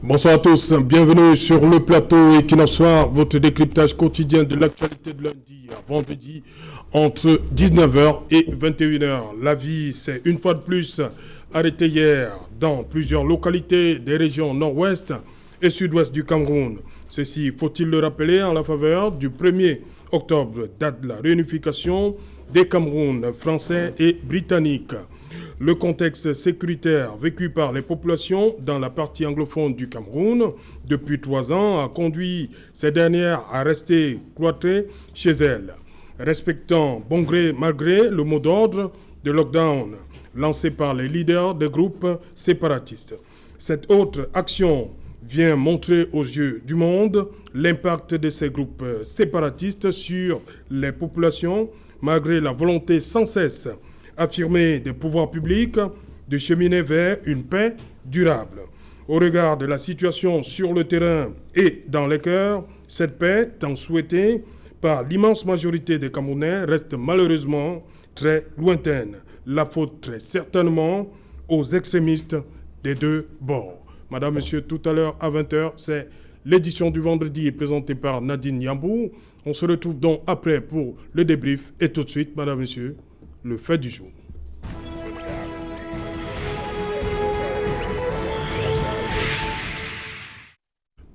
Bonsoir à tous, bienvenue sur le plateau Equinox Soir, votre décryptage quotidien de l'actualité de lundi à vendredi entre 19h et 21h. La vie s'est une fois de plus arrêtée hier dans plusieurs localités des régions nord-ouest et sud-ouest du Cameroun. Ceci, faut-il le rappeler, en la faveur du 1er octobre, date de la réunification des Camerouns français et britanniques. Le contexte sécuritaire vécu par les populations dans la partie anglophone du Cameroun depuis 3 ans a conduit ces dernières à rester cloîtrées chez elles, respectant bon gré mal gré le mot d'ordre de lockdown lancé par les leaders des groupes séparatistes. Cette autre action vient montrer aux yeux du monde l'impact de ces groupes séparatistes sur les populations malgré la volonté sans cesse affirmée des pouvoirs publics de cheminer vers une paix durable. Au regard de la situation sur le terrain et dans les cœurs, cette paix, tant souhaitée par l'immense majorité des Camerounais, reste malheureusement très lointaine. La faute très certainement aux extrémistes des deux bords. Madame, Monsieur, tout à l'heure à 20h, c'est l'édition du vendredi présentée par Nadine Yambou. On se retrouve donc après pour le débrief et tout de suite, Madame, Monsieur, le fait du jour.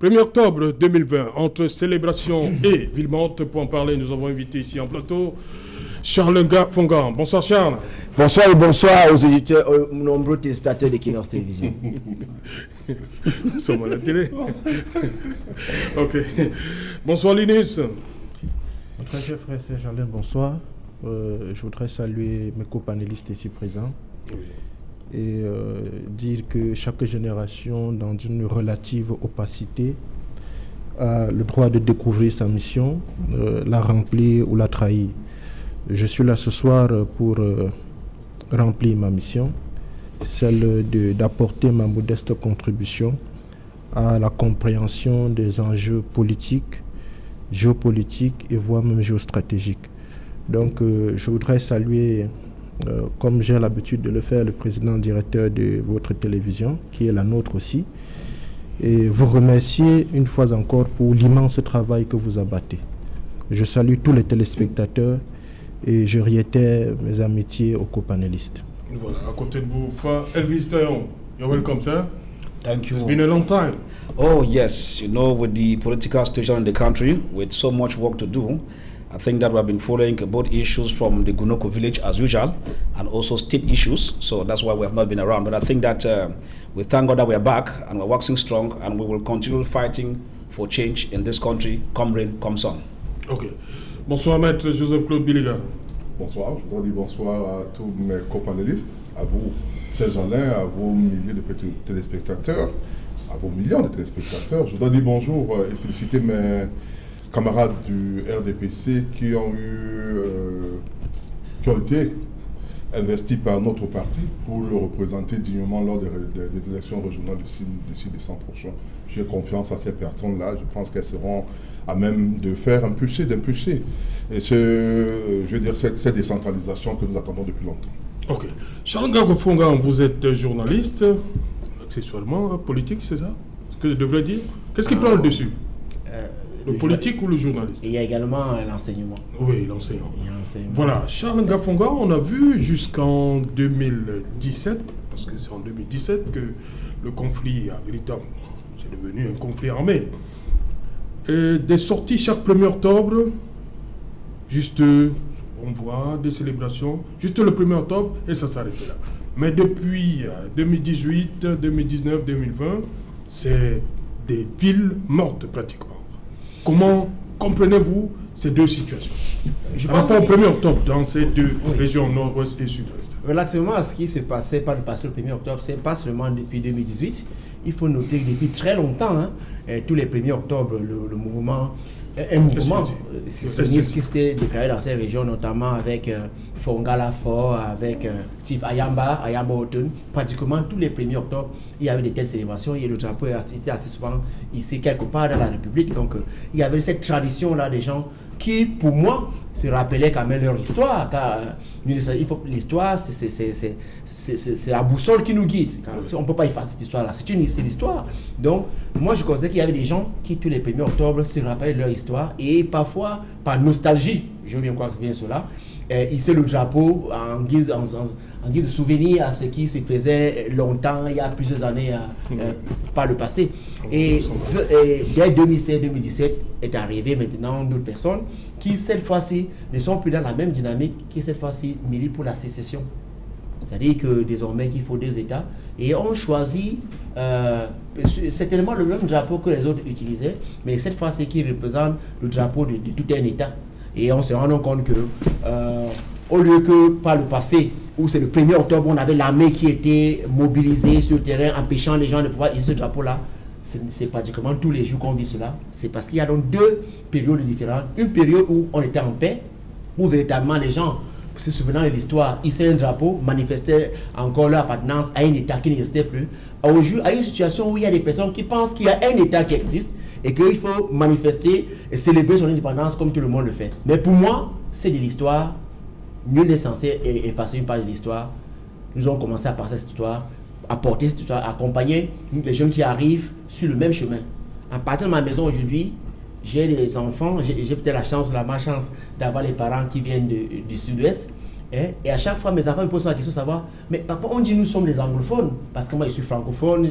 « 1er octobre 2020, entre célébration et Villemante, pour en parler, nous avons invité ici en plateau Charles Nga Fongan. Bonsoir Charles. Bonsoir et bonsoir aux auditeurs, aux nombreux téléspectateurs d'Equinox Télévision. Nous sommes à la télé. Ok. Bonsoir Linus. Mon très cher frère Serge-Alain, bonsoir. Je voudrais saluer mes copanélistes ici présents et dire que chaque génération, dans une relative opacité, a le droit de découvrir sa mission, la remplir ou la trahir. Je suis là ce soir pour remplir ma mission, celle d'apporter ma modeste contribution à la compréhension des enjeux politiques, géopolitiques et voire même géostratégiques. Donc je voudrais saluer, comme j'ai l'habitude de le faire, le président directeur de votre télévision, qui est la nôtre aussi, et vous remercier une fois encore pour l'immense travail que vous abattez. Je salue tous les téléspectateurs et je réitère mes amitiés aux copanélistes. Voilà, à côté de vous, Elvis Tayon, you're welcome, sir. Thank you. It's been a long time. Oh, yes. You know, with the political situation in the country, with so much work to do, I think that we have been following both issues from the Gunoko village as usual and also state issues. So that's why we have not been around. But I think that we thank God that we are back and we're waxing strong and we will continue fighting for change in this country, come rain, come sun. Ok. Bonsoir, maître Joseph-Claude Biliga. Bonsoir, je voudrais dire bonsoir à tous mes copanélistes, à vous, Serge-Alain, à vos milliers de téléspectateurs, à vos millions de téléspectateurs. Je voudrais dire bonjour et féliciter mes camarades du RDPC qui ont été investis par notre parti pour le représenter dignement lors des élections régionales d'ici décembre prochain. J'ai confiance à ces personnes-là. Je pense qu'elles seront à même de faire d'impulser. Et je veux dire, cette décentralisation que nous attendons depuis longtemps. Ok. Charles Ngago-Fongan, vous êtes journaliste, accessoirement politique, c'est ça? Ce que je devrais dire? Qu'est-ce qui prend le dessus? Le politique ou le journaliste? Et il y a également l'enseignement. Oui, l'enseignement. Voilà, Charles Ngafonga, on a vu jusqu'en 2017, parce que c'est en 2017 que le conflit a véritablement, c'est devenu un conflit armé. Et des sorties chaque 1er octobre, juste, on voit des célébrations, juste le 1er octobre, et ça s'arrêtait là. Mais depuis 2018, 2019, 2020, c'est des villes mortes pratiquement. Comment comprenez-vous ces deux situations? Par rapport au 1er octobre dans ces deux régions nord-ouest et sud-ouest. Relativement à ce qui se passait par le passé le 1er octobre, c'est pas seulement depuis 2018. Il faut noter que depuis très longtemps, tous les 1er octobre, le mouvement, un mouvement sioniste qui s'était déclaré dans ces régions, notamment avec Fongala Fort, avec Tif Ayamba Oton. Pratiquement tous les 1er octobre, il y avait de telles célébrations et le drapeau était assez souvent ici quelque part dans la République. Donc il y avait cette tradition-là des gens qui, pour moi, se rappelaient quand même leur histoire, car l'histoire, c'est la boussole qui nous guide. On ne peut pas effacer cette histoire-là, c'est l'histoire. Donc, moi, je considère qu'il y avait des gens qui, tous les 1er octobre, se rappellent leur histoire, et parfois, par nostalgie, je veux bien croire que c'est bien cela, hisser le drapeau en guise de souvenir à ce qui se faisait longtemps, il y a plusieurs années par le passé. Et dès 2016-2017 est arrivé maintenant d'autres personnes qui cette fois-ci ne sont plus dans la même dynamique, qui cette fois-ci militent pour la sécession. C'est-à-dire que désormais qu'il faut 2 États et on choisit certainement le même drapeau que les autres utilisaient, mais cette fois-ci qui représente le drapeau de tout un État. Et on se rend compte que au lieu que par le passé, où c'est le 1er octobre, on avait l'armée qui était mobilisée sur le terrain, empêchant les gens de pouvoir utiliser ce drapeau-là, c'est pratiquement tous les jours qu'on vit cela. C'est parce qu'il y a donc 2 périodes différentes. Une période où on était en paix, où véritablement les gens, se souvenant de l'histoire, hissaient un drapeau, manifestaient encore leur appartenance à un État qui n'existait plus. Aujourd'hui, à une situation où il y a des personnes qui pensent qu'il y a un État qui existe et qu'il faut manifester et célébrer son indépendance comme tout le monde le fait. Mais pour moi, c'est de l'histoire. Nul n'est censé effacer une part de l'histoire. Nous avons commencé à passer cette histoire, à porter cette histoire, à accompagner les jeunes qui arrivent sur le même chemin. En partant de ma maison aujourd'hui, j'ai des enfants, j'ai peut-être la malchance d'avoir les parents qui viennent du sud-ouest. Et à chaque fois, mes enfants me posent la question de savoir, mais papa, on dit nous sommes des anglophones, parce que moi je suis francophone,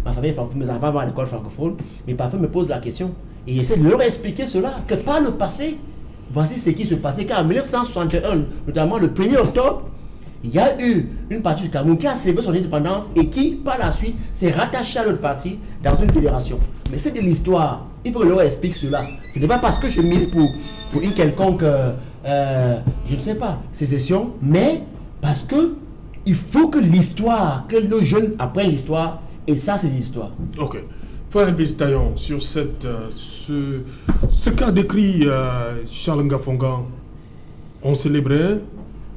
ma famille est francophone, mes enfants vont à l'école francophone, mais parfois me posent la question. Et j'essaie de leur expliquer cela, que par le passé, voici ce qui se passait, car en 1961, notamment le 1er octobre, il y a eu une partie du Cameroun qui a célébré son indépendance et qui, par la suite, s'est rattachée à l'autre partie dans une fédération. Mais c'est de l'histoire. Il faut que l'on explique cela. Ce n'est pas parce que je milite pour une quelconque, je ne sais pas, sécession, mais parce que il faut que l'histoire, que nos jeunes apprennent l'histoire, et ça, c'est l'histoire. Ok. Frère Taillon, sur ce qu'a décrit Charles Ngafonga, on célébrait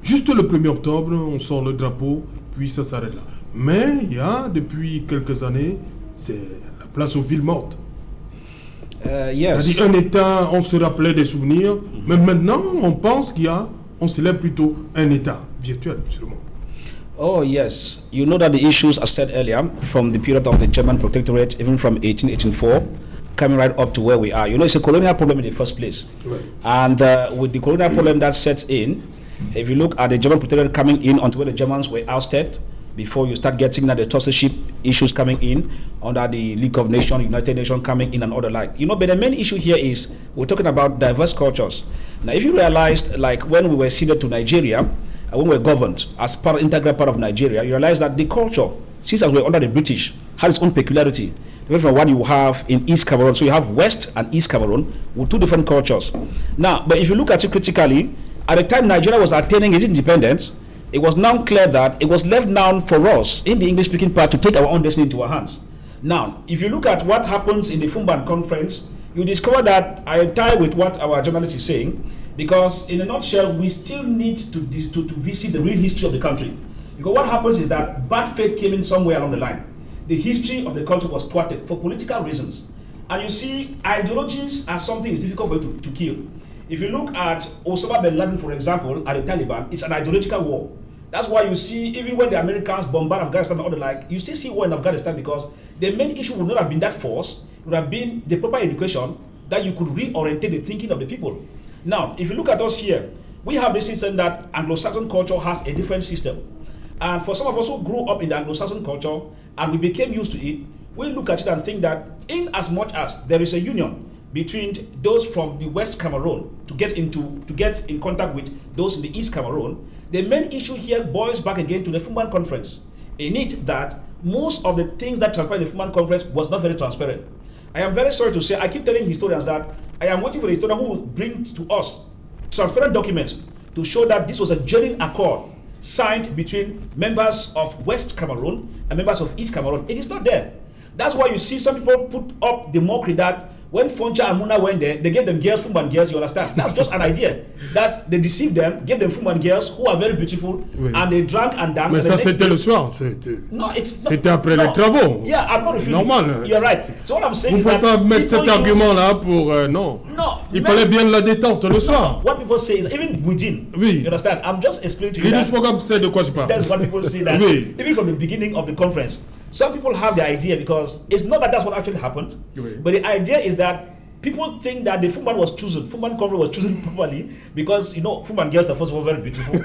juste le 1er octobre, on sort le drapeau, puis ça s'arrête là. Mais il y a, depuis quelques années, c'est la place aux villes mortes. Yes. C'est-à-dire un État, on se rappelait des souvenirs, mais maintenant, on pense on célèbre plutôt un État virtuel, sûrement. Oh yes, you know that the issues, as said earlier, from the period of the German protectorate, even from 1884, coming right up to where we are. You know, it's a colonial problem in the first place. Right. And with the colonial problem that sets in, if you look at the German protectorate coming in onto where the Germans were ousted, before you start getting the authorship issues coming in under the League of Nations, United Nations coming in and other like. You know, but the main issue here is we're talking about diverse cultures. Now, if you realized, like when we were ceded to Nigeria, when we were governed as integral part of Nigeria, you realize that the culture, since as we were under the British, had its own peculiarity. Different from what you have in East Cameroon. So you have West and East Cameroon with 2 different cultures. Now, but if you look at it critically, at the time Nigeria was attaining its independence, it was now clear that it was left now for us in the English-speaking part to take our own destiny into our hands. Now, if you look at what happens in the Fumban conference, you discover that I tie with what our journalist is saying, because in a nutshell, we still need to visit the real history of the country. Because what happens is that bad faith came in somewhere along the line. The history of the country was thwarted for political reasons. And you see, ideologies are something that's difficult for you to kill. If you look at Osama bin Laden, for example, at the Taliban, it's an ideological war. That's why you see, even when the Americans bombard Afghanistan and all the like, you still see war in Afghanistan because the main issue would not have been that force, it would have been the proper education that you could reorientate the thinking of the people. Now, if you look at us here, we have this system that Anglo-Saxon culture has a different system. And for some of us who grew up in the Anglo-Saxon culture and we became used to it, we look at it and think that in as much as there is a union between those from the West Cameroon to get in contact with those in the East Cameroon, the main issue here boils back again to the Fumban conference. In it that most of the things that transpired in the Fumban conference was not very transparent. I am very sorry to say, I keep telling historians that I am waiting for the historian who will bring to us transparent documents to show that this was a genuine accord signed between members of West Cameroon and members of East Cameroon. It is not there. That's why you see some people put up the mockery that when Foncha and Muna went there, they gave them girls, Fumban girls, you understand? That's just an idea. That they deceived them, gave them Fumban girls who are very beautiful, and they drank and danced. Mais ça, c'était le soir. C'était après les travaux. Yeah, I'm not refusing. Normal. You're right. So what I'm saying is vous ne that pouvez pas mettre cet argument-là pour... non. Il fallait bien la détente le soir. What people say is, even within, you understand? I'm just explaining to you that... de quoi je parle. That's what people say that, even from the beginning of the conference. Some people have the idea, because it's not that that's what actually happened, but the idea is that people think that the Fumban was chosen, Fumban conference was chosen properly, because, Fumban girls are first of all very beautiful.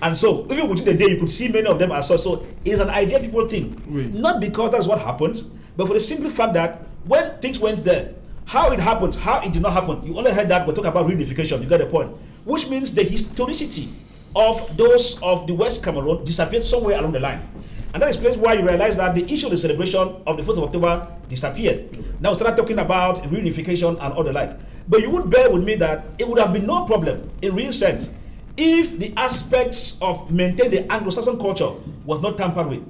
And so, even within the day, you could see many of them as such. So, it's an idea people think. Not because that's what happened, but for the simple fact that when things went there, how it happened, how it did not happen, you only heard that we're talking about reunification, you get the point. Which means the historicity of those of the West Cameroon disappeared somewhere along the line. And that explains why you realize that the issue of the celebration of the 1st of October disappeared. Now we start talking about reunification and all the like. But you would bear with me that it would have been no problem, in real sense, if the aspects of maintaining the Anglo-Saxon culture was not tampered with.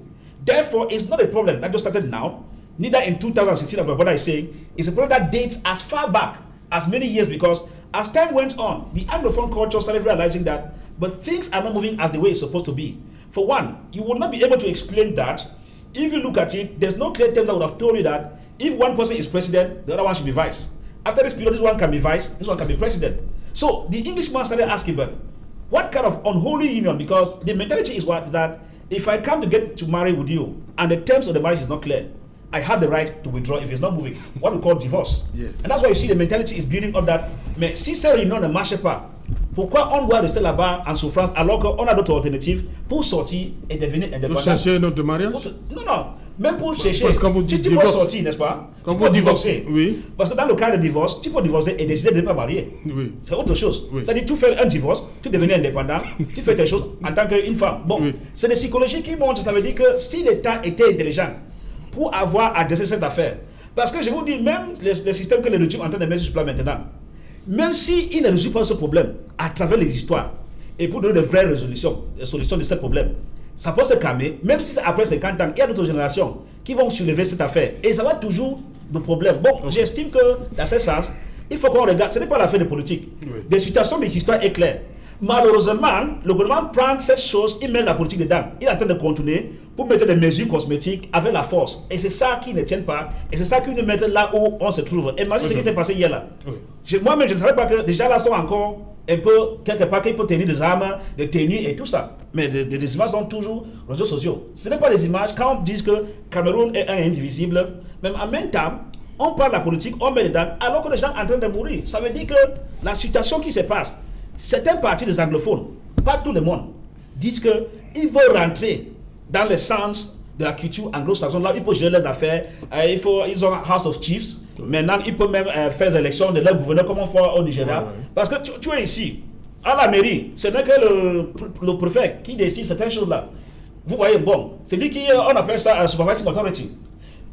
Therefore, it's not a problem that just started now, neither in 2016, as my brother is saying. It's a problem that dates as far back as many years, because as time went on, the Anglophone culture started realizing that, but things are not moving as the way it's supposed to be. For one, you will not be able to explain that. If you look at it, there's no clear term that would have told you that if one person is president, the other one should be vice. After this period, this one can be vice, this one can be president. So the Englishman started asking, but what kind of unholy union? Because the mentality is that if I come to get to marry with you and the terms of the marriage is not clear, I have the right to withdraw if it's not moving. What we call divorce. Yes. And that's why you see the mentality is building up that, mais si c'est réunion ne marche pas, pourquoi on doit rester là-bas en souffrance alors qu'on a d'autres alternatives pour sortir et devenir indépendant? Pour chercher notre mariage? Non. Même pour chercher. Parce que quand vous tu peux sortir, n'est-ce pas? Quand tu peux divorcer. Oui. Parce que dans le cas de divorce, tu peux divorcer et décider de ne pas marier. Oui. C'est autre chose. Oui. C'est-à-dire, tu fais un divorce, tu deviens indépendant, tu fais tes choses en tant qu'une femme. Bon, c'est des psychologies qui montrent, ça veut dire que si l'État était intelligent pour avoir adressé cette affaire, parce que je vous dis, même les systèmes que le régime est en train de mettre sur place maintenant, même s'il ne résout pas ce problème à travers les histoires et pour donner de vraies solutions de ce problème, ça peut se calmer, même si c'est après 50 ans, il y a d'autres générations qui vont soulever cette affaire et ça va toujours de problème. Bon, j'estime que dans ce sens, il faut qu'on regarde, ce n'est pas l'affaire de politique. Des situations, des histoires est claire. Malheureusement, le gouvernement prend cette chose, il met la politique dedans. Il est en train de contourner pour mettre des mesures cosmétiques avec la force. Et c'est ça qui ne tient pas. Et c'est ça qui nous met là où on se trouve. Imagine ce qui s'est passé hier là. Moi-même, je ne savais pas que déjà là sont encore un peu, quelque part, qu'il peut tenir des armes, des tenues et tout ça. Mais des images sont toujours aux réseaux sociaux. Ce n'est pas des images. Quand on dit que Cameroun est un indivisible, même en même temps, on parle de la politique, on met dedans, alors que les gens sont en train de mourir. Ça veut dire que la situation qui se passe, certaines parties des anglophones, pas tout le monde, disent qu'ils veulent rentrer dans le sens de la culture anglo-saxonne. Là, ils peuvent gérer les affaires. Ils ont House of Chiefs. Maintenant, ils peuvent même faire des élections de leur gouverneur comme on fait au Nigeria. Parce que tu es ici, à la mairie, ce n'est que le préfet qui décide certaines choses-là. Vous voyez, bon, c'est lui qui, on appelle ça supervising authority.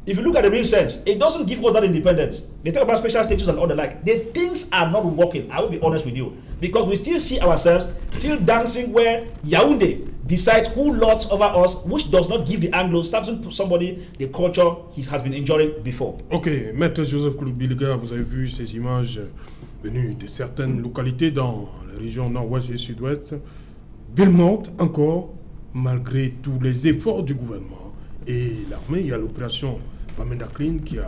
If you look at the real sense, it doesn't give us that independence. They talk about special status and all the like. The things are not working, I will be honest with you. Because we still see ourselves still dancing where Yaoundé decides who lords over us, which does not give the Anglo-Saxon to somebody the culture he has been enjoying before. Ok, Maître Joseph Kouloubiliga, vous avez vu ces images venues de certaines localités dans la région nord-ouest et sud-ouest. Ville morte encore, malgré tous les efforts du gouvernement et l'armée. Il y a l'opération Bamenda Clean qui a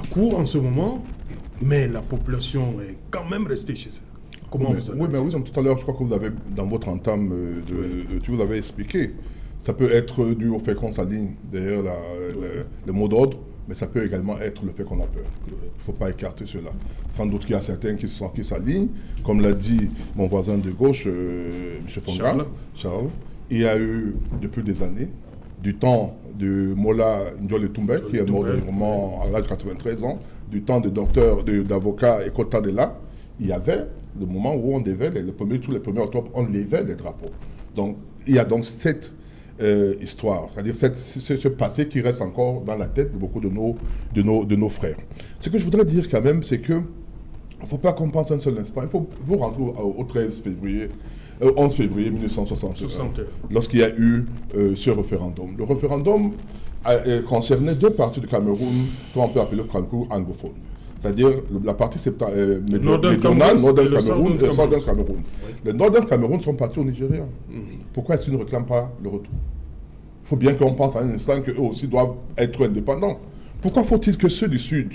cours en ce moment, mais la population est quand même restée chez elle. Comment vous Oui, mais oui, tout à l'heure, je crois que vous avez, dans votre entame, tu vous avez expliqué. Ça peut être dû au fait qu'on s'aligne derrière le mot d'ordre, mais ça peut également être le fait qu'on a peur. Il ne faut pas écarter cela. Sans doute qu'il y a certains qui s'alignent. Comme l'a dit mon voisin de gauche, M. Fonga, Charles, il y a eu, depuis des années, du temps de Mola Ndiole Toumbe, qui est mort à l'âge de 93 ans, du temps de docteur, d'avocat et Kota de là, il y avait le moment où on levait, tous les 1er octobre, on levait les drapeaux. Donc, il y a donc cette histoire, c'est-à-dire ce passé qui reste encore dans la tête de beaucoup de nos frères. Ce que je voudrais dire quand même, c'est que il ne faut pas qu'on pense un seul instant. Il faut vous rentrer au 11 février 1961, lorsqu'il y a eu ce référendum. Le référendum concernait deux parties du Cameroun qu'on peut appeler le Cameroun anglophone. c'est-à-dire la partie Northern méridionale, Northern Cameroun, Cameroun et et Southern Cameroun. Les Northern Cameroun sont partis au Nigeria. Pourquoi est-ce qu'ils ne réclament pas le retour? Il faut bien qu'on pense à un instant qu'eux aussi doivent être indépendants. Pourquoi faut-il que ceux du Sud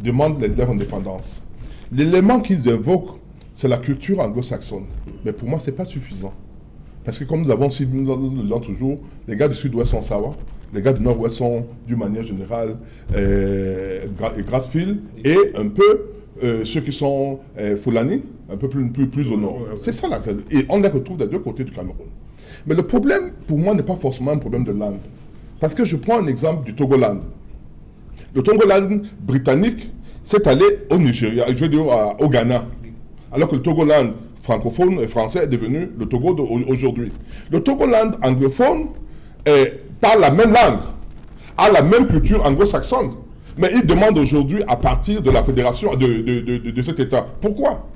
demandent leur indépendance? L'élément qu'ils évoquent, c'est la culture anglo-saxonne. Mais pour moi, ce n'est pas suffisant. Parce que comme nous avons dit toujours, les gars du Sud-Ouest sont Sawa, les gars du Nord-Ouest sont, d'une manière générale, Grassfield, et un peu ceux qui sont Fulani, un peu plus au nord. C'est ça, et on les retrouve des deux côtés du Cameroun. Mais le problème, pour moi, n'est pas forcément un problème de langue. Parce que je prends un exemple du Togoland. Le Togoland britannique s'est allé au Nigeria, je veux dire au Ghana, alors que le Togoland francophone et français est devenu le Togo aujourd'hui. Le Togoland anglophone parle la même langue, a la même culture anglo-saxonne, mais il demande aujourd'hui à partir de la fédération de cet État. Pourquoi?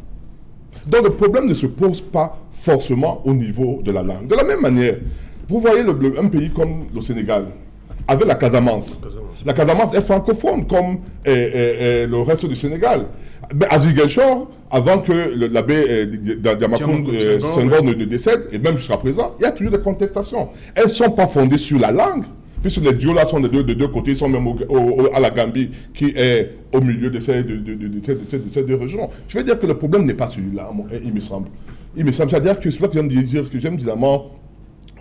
Donc le problème ne se pose pas forcément au niveau de la langue. De la même manière, vous voyez un pays comme le Sénégal, avec la Casamance. La Casamance est francophone comme le reste du Sénégal. Mais à Ziguinchor, avant que l'abbé Diamacoune Senghor ne décède, et même jusqu'à présent, il y a toujours des contestations. Elles ne sont pas fondées sur la langue, puisque les dios là sont de deux côtés, ils sont même à la Gambie, qui est au milieu de ces deux régions. Je veux dire que le problème n'est pas celui-là, il me semble. C'est-à-dire que c'est là que j'aime évidemment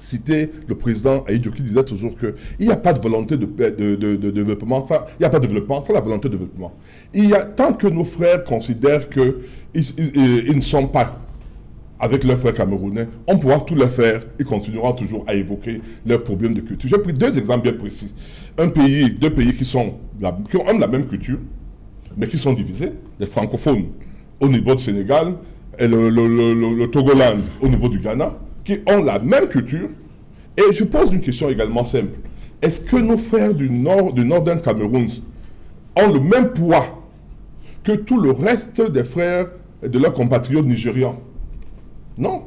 citer le président Ahidjo qui disait toujours qu'il n'y a pas de volonté de développement, il n'y a pas de développement sans la volonté de développement. Tant que nos frères considèrent qu'ils ne sont pas avec leurs frères camerounais, on pourra tout leur faire, ils continueront toujours à évoquer leurs problèmes de culture. J'ai pris deux exemples bien précis. Deux pays qui ont la même culture, mais qui sont divisés, les francophones au niveau du Sénégal et le Togoland au niveau du Ghana, qui ont la même culture. Et je pose une question également simple. Est-ce que nos frères du Northern Cameroun ont le même poids que tout le reste des frères de leurs compatriotes nigérians? Non.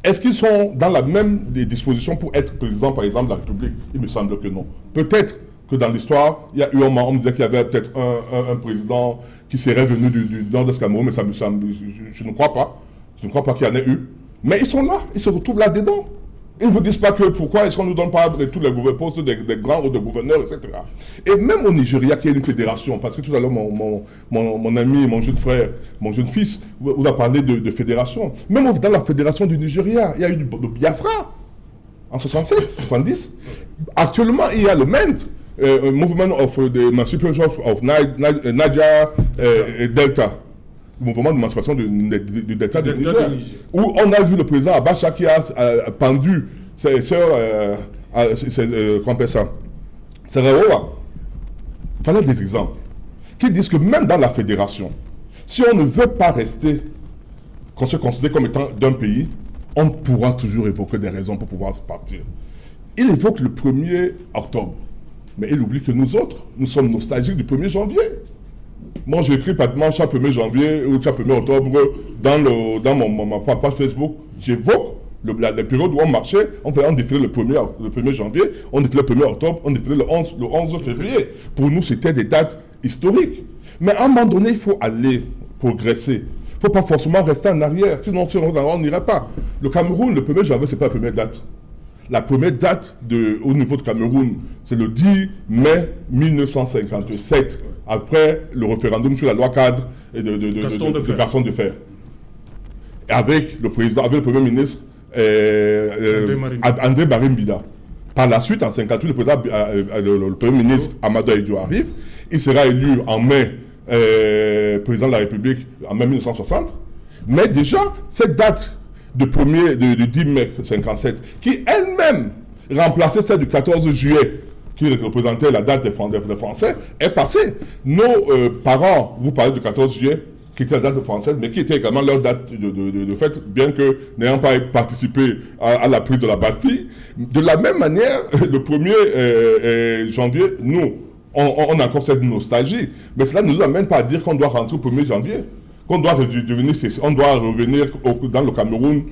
Est-ce qu'ils sont dans la même disposition pour être président, par exemple, de la République? Il me semble que non. Peut-être que dans l'histoire, il y a eu un moment, on me disait qu'il y avait peut-être un président qui serait venu du Nord-Est Cameroun, mais ça me semble, je ne crois pas. Je ne crois pas qu'il y en ait eu. Mais ils sont là, ils se retrouvent là-dedans. Ils ne vous disent pas que pourquoi est-ce qu'on ne nous donne pas tous les postes des grands ou des gouverneurs, etc. Et même au Nigeria, qui est une fédération, parce que tout à l'heure, mon ami, mon jeune frère, mon jeune fils, vous a parlé de fédération. Même dans la fédération du Nigeria, il y a eu le Biafra, en 67, 70. Actuellement, il y a le MEND, Movement of the Emancipation of Niger Delta. Mouvement d'émancipation du Delta du Niger, où on a vu le président Abacha qui a pendu ses sœurs, Sereoa. Voilà des exemples qui disent que même dans la fédération, si on ne veut pas rester, qu'on se considère comme étant d'un pays, on pourra toujours évoquer des raisons pour pouvoir partir. Il évoque le 1er octobre, mais il oublie que nous autres, nous sommes nostalgiques du 1er janvier. Moi, j'écris pratiquement chaque 1er janvier ou chaque 1er octobre dans ma page Facebook. J'évoque la période où on marchait, on défilait le 1er janvier, on défilait le 1er octobre, on défilait le 11 février. Pour nous, c'était des dates historiques. Mais à un moment donné, il faut aller progresser. Il ne faut pas forcément rester en arrière, sinon on n'irait pas. Le Cameroun, le 1er janvier, ce n'est pas la première date. La première date au niveau de Cameroun, c'est le 10 mai 1957. Après le référendum sur la loi cadre et de Gaston Defferre. Avec le président, avec le premier ministre André Marimbida. Par la suite, en 1958, le premier ministre Amadou Ahidjo arrive. Il sera élu en mai président de la République en mai 1960. Mais déjà, cette date de 10 mai 1957, qui elle-même remplaçait celle du 14 juillet, qui représentait la date des Français, est passée. Nos parents, vous parlez du 14 juillet, qui était la date française, mais qui était également leur date de fête, bien que n'ayant pas participé à la prise de la Bastille. De la même manière, le 1er janvier, nous, on a encore cette nostalgie, mais cela ne nous amène pas à dire qu'on doit rentrer au 1er janvier, qu'on doit revenir dans le Cameroun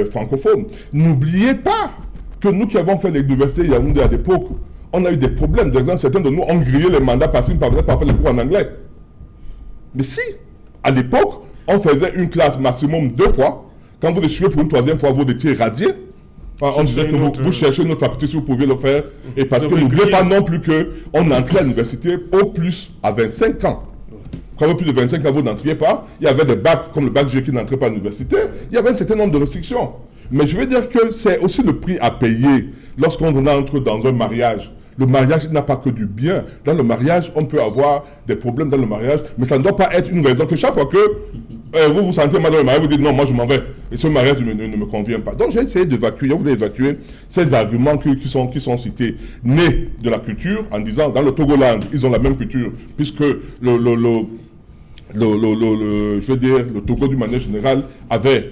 francophone. N'oubliez pas que nous qui avons fait l'université Yaoundé à l'époque, on a eu des problèmes. Par exemple, certains de nous ont grillé les mandats parce qu'ils ne parvenaient pas à faire les cours en anglais. Mais si, à l'époque, on faisait une classe maximum 2 fois, quand vous échouez pour une 3e fois, vous étiez radié. On disait que vous cherchez une autre faculté si vous pouviez le faire. Et parce que n'oubliez pas non plus qu'on entrait à l'université au plus à 25 ans. Quand vous avez plus de 25 ans, vous n'entriez pas. Il y avait des bacs, comme le bac G qui n'entrait pas à l'université. Il y avait un certain nombre de restrictions. Mais je veux dire que c'est aussi le prix à payer lorsqu'on entre dans un mariage. Le mariage n'a pas que du bien. Dans le mariage, on peut avoir des problèmes dans le mariage, mais ça ne doit pas être une raison que chaque fois que vous vous sentez mal dans le mariage, vous dites non, moi je m'en vais. Et ce mariage ne me convient pas. Donc j'ai essayé d'évacuer, je voulais évacuer ces arguments qui sont cités, nés de la culture, en disant dans le Togoland, ils ont la même culture, puisque je veux dire, le Togo d'une manière générale avait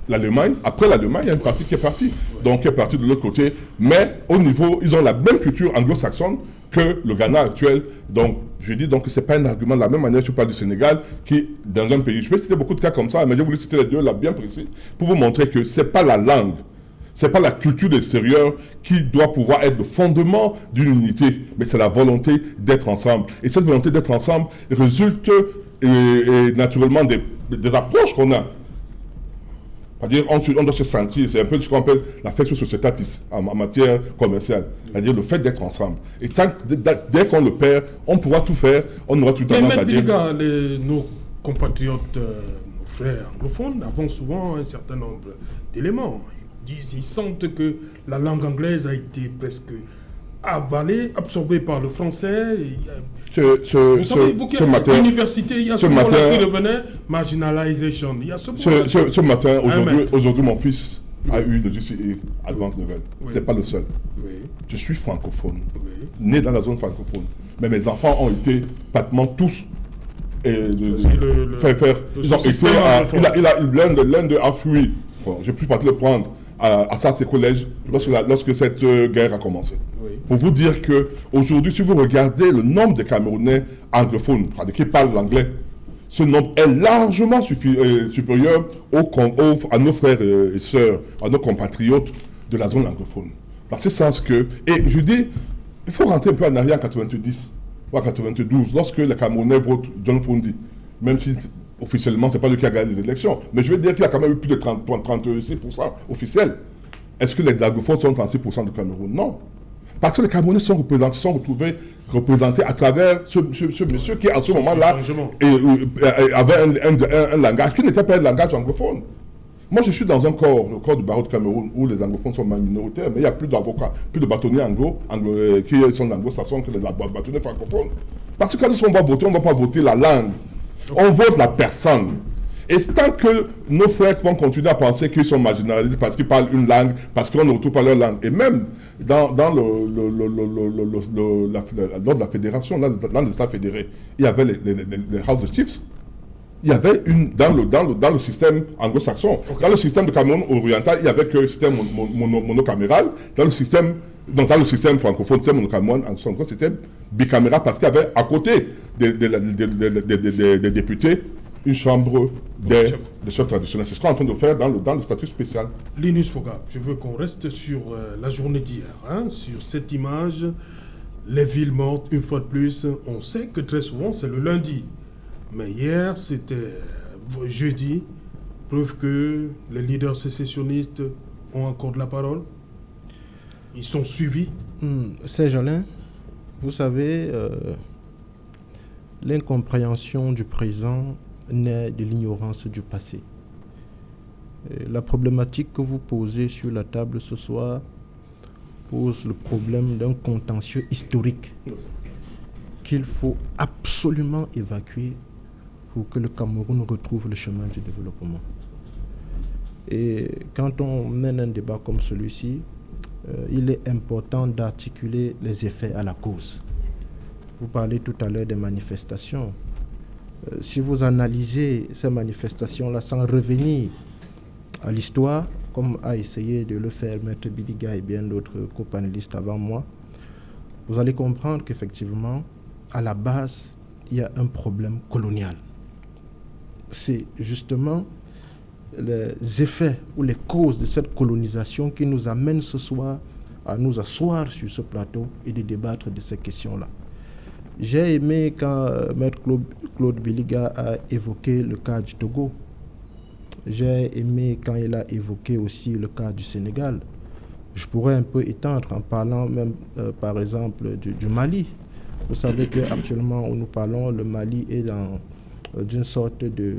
l'Allemagne. Après l'Allemagne, il y a une partie qui est partie, donc qui est partie de l'autre côté. Mais au niveau, ils ont la même culture anglo-saxonne que le Ghana actuel. Donc, je dis donc que ce n'est pas un argument de la même manière. Je parle du Sénégal, qui, dans un pays, je peux citer beaucoup de cas comme ça, mais j'ai voulu citer les deux là bien précis, pour vous montrer que ce n'est pas la langue, ce n'est pas la culture de l'extérieur qui doit pouvoir être le fondement d'une unité, mais c'est la volonté d'être ensemble. Et cette volonté d'être ensemble résulte naturellement des approches qu'on a. C'est-à-dire, on doit se sentir, c'est un peu ce qu'on appelle l'affection societatis en matière commerciale. C'est-à-dire le fait d'être ensemble. Et dès qu'on le perd, on pourra tout faire, on aura tout tendance à dire... nos compatriotes, nos frères anglophones, avons souvent un certain nombre d'éléments. Ils sentent que la langue anglaise a été presque avalée, absorbée par le français. Vous savez, à l'université, il y a ce mot-là qui revenait, marginalisation. Il y a ce matin, aujourd'hui, mon fils a eu le GCE Advanced Level. Oui. Ce n'est pas le seul. Oui. Je suis francophone, né dans la zone francophone. Mais mes enfants ont été pratiquement tous ils ont été l'un d'eux a fui. J'ai pu partir le prendre à Sasé Collège lorsque cette guerre a commencé. Oui. Pour vous dire qu'aujourd'hui, si vous regardez le nombre de Camerounais anglophones qui parlent l'anglais, ce nombre est largement supérieur à nos frères et sœurs, à nos compatriotes de la zone anglophone. Dans ce sens que, et je dis, il faut rentrer un peu en arrière en 90 ou en 92, lorsque les Camerounais votent John Fundi, même si officiellement, ce n'est pas lui qui a gagné les élections. Mais je veux dire qu'il y a quand même eu plus de 36% officiels. Est-ce que les anglophones sont 36% du Cameroun? Non. Parce que les Camerounais sont retrouvés représentés à travers ce monsieur qui, à ce moment-là, avait un langage qui n'était pas un langage anglophone. Moi, je suis dans un corps, le corps du barreau de Cameroun, où les anglophones sont minoritaires, mais il n'y a plus d'avocats, plus de bâtonniers qui sont anglo-saxons que les bâtonniers francophones. Parce que quand on va voter, on ne va pas voter la langue. On vote la personne. Et tant que nos frères vont continuer à penser qu'ils sont marginalisés parce qu'ils parlent une langue, parce qu'on ne retrouve pas leur langue, et même dans lors de la fédération, dans l'État fédéré, il y avait les House of Chiefs. Il y avait dans le système anglo-saxon. Okay. Dans le système de Cameroun oriental, il n'y avait que le système monocaméral. Dans le système francophone, c'était monocaméral, c'était bicaméral parce qu'il y avait à côté des députés une chambre des chefs traditionnels. C'est ce qu'on est en train de faire dans le statut spécial. Linus Fogab, je veux qu'on reste sur la journée d'hier, sur cette image, les villes mortes, une fois de plus. On sait que très souvent, c'est le lundi. Mais hier, c'était jeudi, preuve que les leaders sécessionnistes ont encore de la parole. Ils sont suivis. Serge Alain, vous savez, l'incompréhension du présent naît de l'ignorance du passé. La problématique que vous posez sur la table ce soir pose le problème d'un contentieux historique qu'il faut absolument évacuer pour que le Cameroun retrouve le chemin du développement. Et quand on mène un débat comme celui-ci, il est important d'articuler les effets à la cause. Vous parlez tout à l'heure des manifestations. Si vous analysez ces manifestations-là sans revenir à l'histoire, comme a essayé de le faire Maître Biliga et bien d'autres copanélistes avant moi, vous allez comprendre qu'effectivement, à la base, il y a un problème colonial. C'est justement les effets ou les causes de cette colonisation qui nous amènent ce soir à nous asseoir sur ce plateau et de débattre de ces questions-là. J'ai aimé quand Maître Claude Biliga a évoqué le cas du Togo. J'ai aimé quand il a évoqué aussi le cas du Sénégal. Je pourrais un peu étendre en parlant même, par exemple, du Mali. Vous savez qu'actuellement, où nous parlons, le Mali est dans d'une sorte de...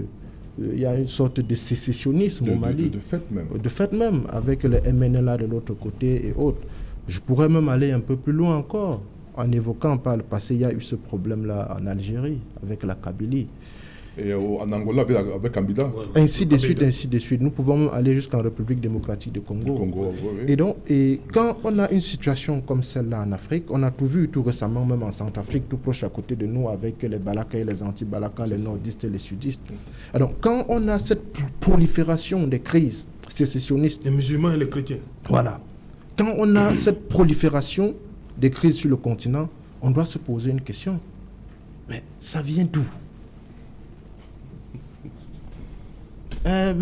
Il y a une sorte de sécessionnisme au Mali. De fait même. De fait même, avec le MNLA de l'autre côté et autres. Je pourrais même aller un peu plus loin encore, en évoquant par le passé, il y a eu ce problème-là en Algérie, avec la Kabylie. Et en Angola, avec Kabila. Ainsi de suite, ainsi de suite. Nous pouvons même aller jusqu'en République démocratique du Congo. Oui. Et quand on a une situation comme celle-là en Afrique, on a tout vu tout récemment, même en Centrafrique, tout proche à côté de nous, avec les Balaka et les anti-Balaka, les nordistes et les sudistes. Alors, quand on a cette prolifération des crises sécessionnistes... Les musulmans et les chrétiens. Voilà. Quand on a cette prolifération des crises sur le continent, on doit se poser une question. Mais ça vient d'où? Mais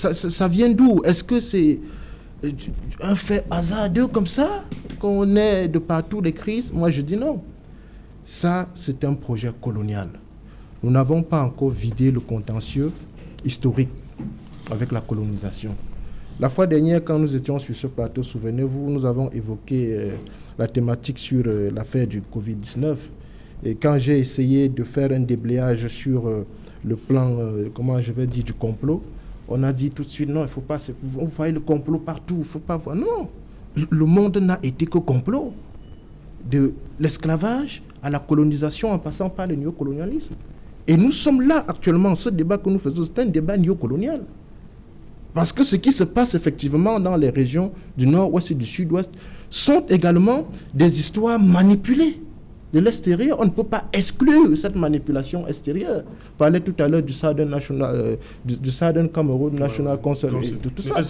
ça vient d'où? Est-ce que c'est un fait hasardeux comme ça qu'on ait de partout des crises? Moi, je dis non. Ça, c'est un projet colonial. Nous n'avons pas encore vidé le contentieux historique avec la colonisation. La fois dernière, quand nous étions sur ce plateau, souvenez-vous, nous avons évoqué la thématique sur l'affaire du Covid-19. Et quand j'ai essayé de faire un déblayage sur le plan, comment je vais dire, du complot, on a dit tout de suite, non, il ne faut pas, vous voyez le complot partout, il ne faut pas voir. Non, le monde n'a été que complot. De l'esclavage à la colonisation en passant par le néocolonialisme. Et nous sommes là actuellement, ce débat que nous faisons, c'est un débat néocolonial. Parce que ce qui se passe effectivement dans les régions du nord-ouest et du sud-ouest sont également des histoires manipulées de l'extérieur. On ne peut pas exclure cette manipulation extérieure. On parlait tout à l'heure du Southern Cameroon National Council, tout ça.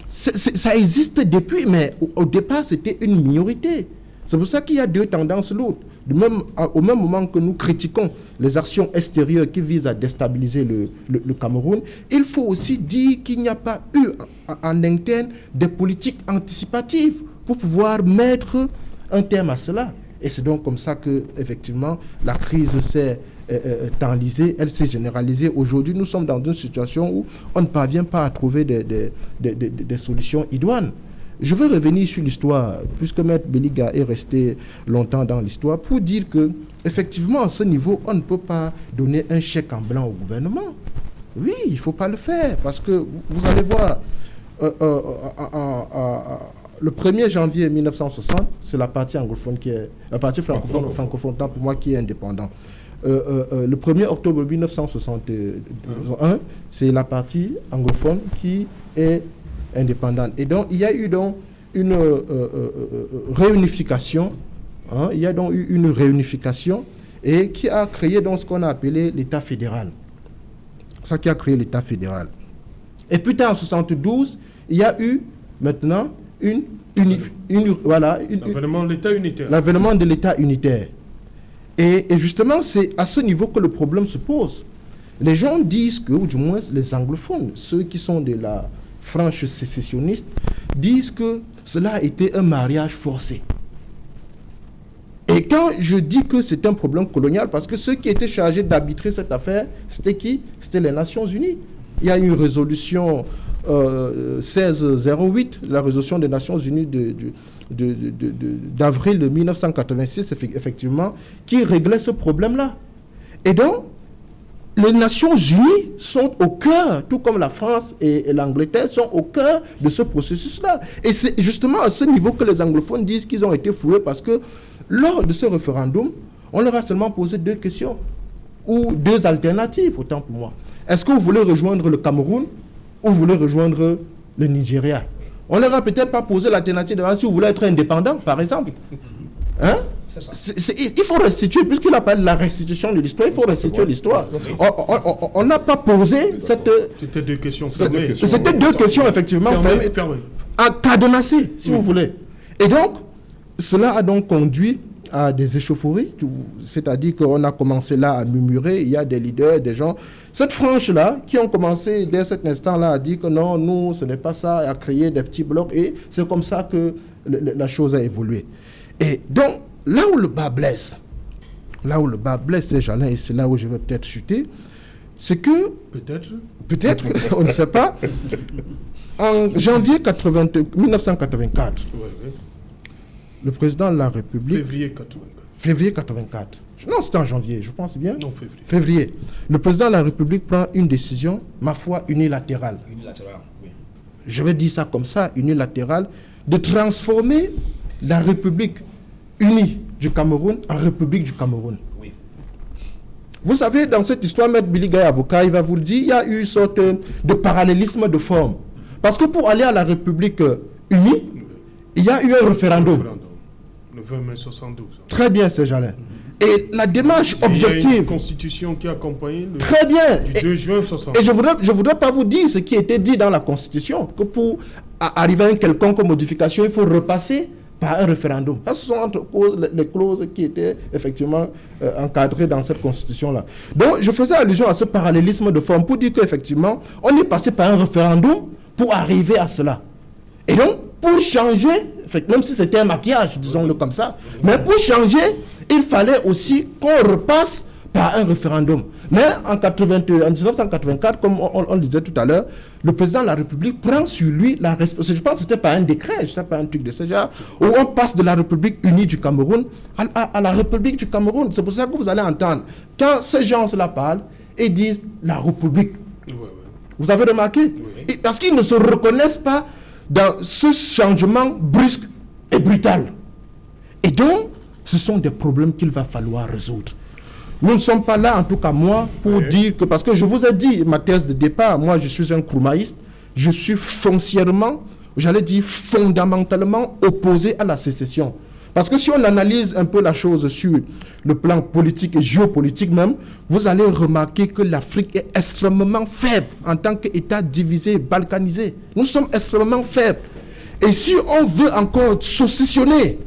Ça existe depuis, mais au départ, c'était une minorité. C'est pour ça qu'il y a deux tendances lourdes. Au même moment que nous critiquons les actions extérieures qui visent à déstabiliser le Cameroun, il faut aussi dire qu'il n'y a pas eu en interne des politiques anticipatives pour pouvoir mettre un terme à cela. Et c'est donc comme ça que, effectivement, la crise s'est enlisée, elle s'est généralisée. Aujourd'hui, nous sommes dans une situation où on ne parvient pas à trouver des solutions idoines. Je veux revenir sur l'histoire, puisque Maître Biliga est resté longtemps dans l'histoire, pour dire que, effectivement, à ce niveau, on ne peut pas donner un chèque en blanc au gouvernement. Oui, il ne faut pas le faire, parce que vous allez voir, le 1er janvier 1960, c'est la partie anglophone qui est, la partie francophone pour moi qui est indépendant. Le 1er octobre 1961, c'est la partie anglophone qui est indépendante. Et donc, il y a eu donc une réunification, il y a donc eu une réunification et qui a créé donc ce qu'on a appelé l'État fédéral. Ça qui a créé l'État fédéral. Et plus tard, en 1972, il y a eu maintenant l'avènement de l'État unitaire. L'avènement de l'État unitaire. Et justement, c'est à ce niveau que le problème se pose. Les gens disent que, ou du moins les anglophones, ceux qui sont de la franche sécessionniste, disent que cela a été un mariage forcé. Et quand je dis que c'est un problème colonial, parce que ceux qui étaient chargés d'arbitrer cette affaire, c'était qui? C'était les Nations Unies. Il y a une résolution 1608, la résolution des Nations Unies d'avril de 1986, effectivement, qui réglait ce problème-là. Et donc, les Nations Unies sont au cœur, tout comme la France et l'Angleterre sont au cœur de ce processus-là. Et c'est justement à ce niveau que les anglophones disent qu'ils ont été foués, parce que lors de ce référendum, on leur a seulement posé deux questions, ou deux alternatives, autant pour moi. Est-ce que vous voulez rejoindre le Cameroun ou vous voulez rejoindre le Nigeria? On leur a peut-être pas posé l'alternative de si vous voulez être indépendant, par exemple. Hein? Il faut restituer, puisqu'il a parlé de la restitution de l'histoire, il faut restituer l'histoire. On n'a pas posé cette... C'était deux questions. C'était deux questions, effectivement, cadenassées, si vous voulez. Et donc, cela a donc conduit à des échauffourées, c'est-à-dire qu'on a commencé là à murmurer, il y a des leaders, des gens, cette frange-là, qui ont commencé dès cet instant-là à dire que non, nous, ce n'est pas ça, à créer des petits blocs, et c'est comme ça que la chose a évolué. Et donc, là où le bas blesse, c'est Jalin, et c'est là où je vais peut-être chuter, c'est que... Peut-être, on ne sait pas. En janvier 1984, le président de la République... Février 84. Non, c'était en janvier, je pense bien. Non, février. Le président de la République prend une décision, ma foi, unilatérale. Unilatérale, oui. Je vais dire ça comme ça, unilatérale, de transformer la République unie du Cameroun en République du Cameroun. Oui. Vous savez, dans cette histoire, Maître Billy Gaye, avocat, il va vous le dire, il y a eu une sorte de parallélisme de forme. Parce que pour aller à la République unie, il y a eu un référendum. Le 20 mai 72. Très bien, c'est Jalin. Et la démarche objective... Il y a une constitution qui accompagne le... Très bien. Du 2 juin 72. Et je voudrais pas vous dire ce qui était dit dans la constitution, que pour arriver à une quelconque modification, il faut repasser par un référendum. Ça, ce sont entre les clauses qui étaient effectivement encadrées dans cette constitution-là. Donc, je faisais allusion à ce parallélisme de forme pour dire qu'effectivement, on est passé par un référendum pour arriver à cela. Et donc, pour changer, même si c'était un maquillage, disons-le comme ça, mais pour changer, il fallait aussi qu'on repasse par un référendum. Mais en 1984, comme on le disait tout à l'heure, le président de la République prend sur lui la responsabilité. Je pense que ce n'était pas un décret, je ne sais pas un truc de ce genre, où on passe de la République unie du Cameroun à la République du Cameroun. C'est pour ça que vous allez entendre, quand ces gens-là parlent et disent la République. Vous avez remarqué? Parce qu'ils ne se reconnaissent pas dans ce changement brusque et brutal. Et donc, ce sont des problèmes qu'il va falloir résoudre. Nous ne sommes pas là, en tout cas moi, pour dire que... Parce que je vous ai dit, ma thèse de départ, moi je suis un kroumaïste, je suis foncièrement, j'allais dire fondamentalement opposé à la sécession. Parce que si on analyse un peu la chose sur le plan politique et géopolitique même, vous allez remarquer que l'Afrique est extrêmement faible en tant qu'État divisé, balkanisé. Nous sommes extrêmement faibles. Et si on veut encore saucissonner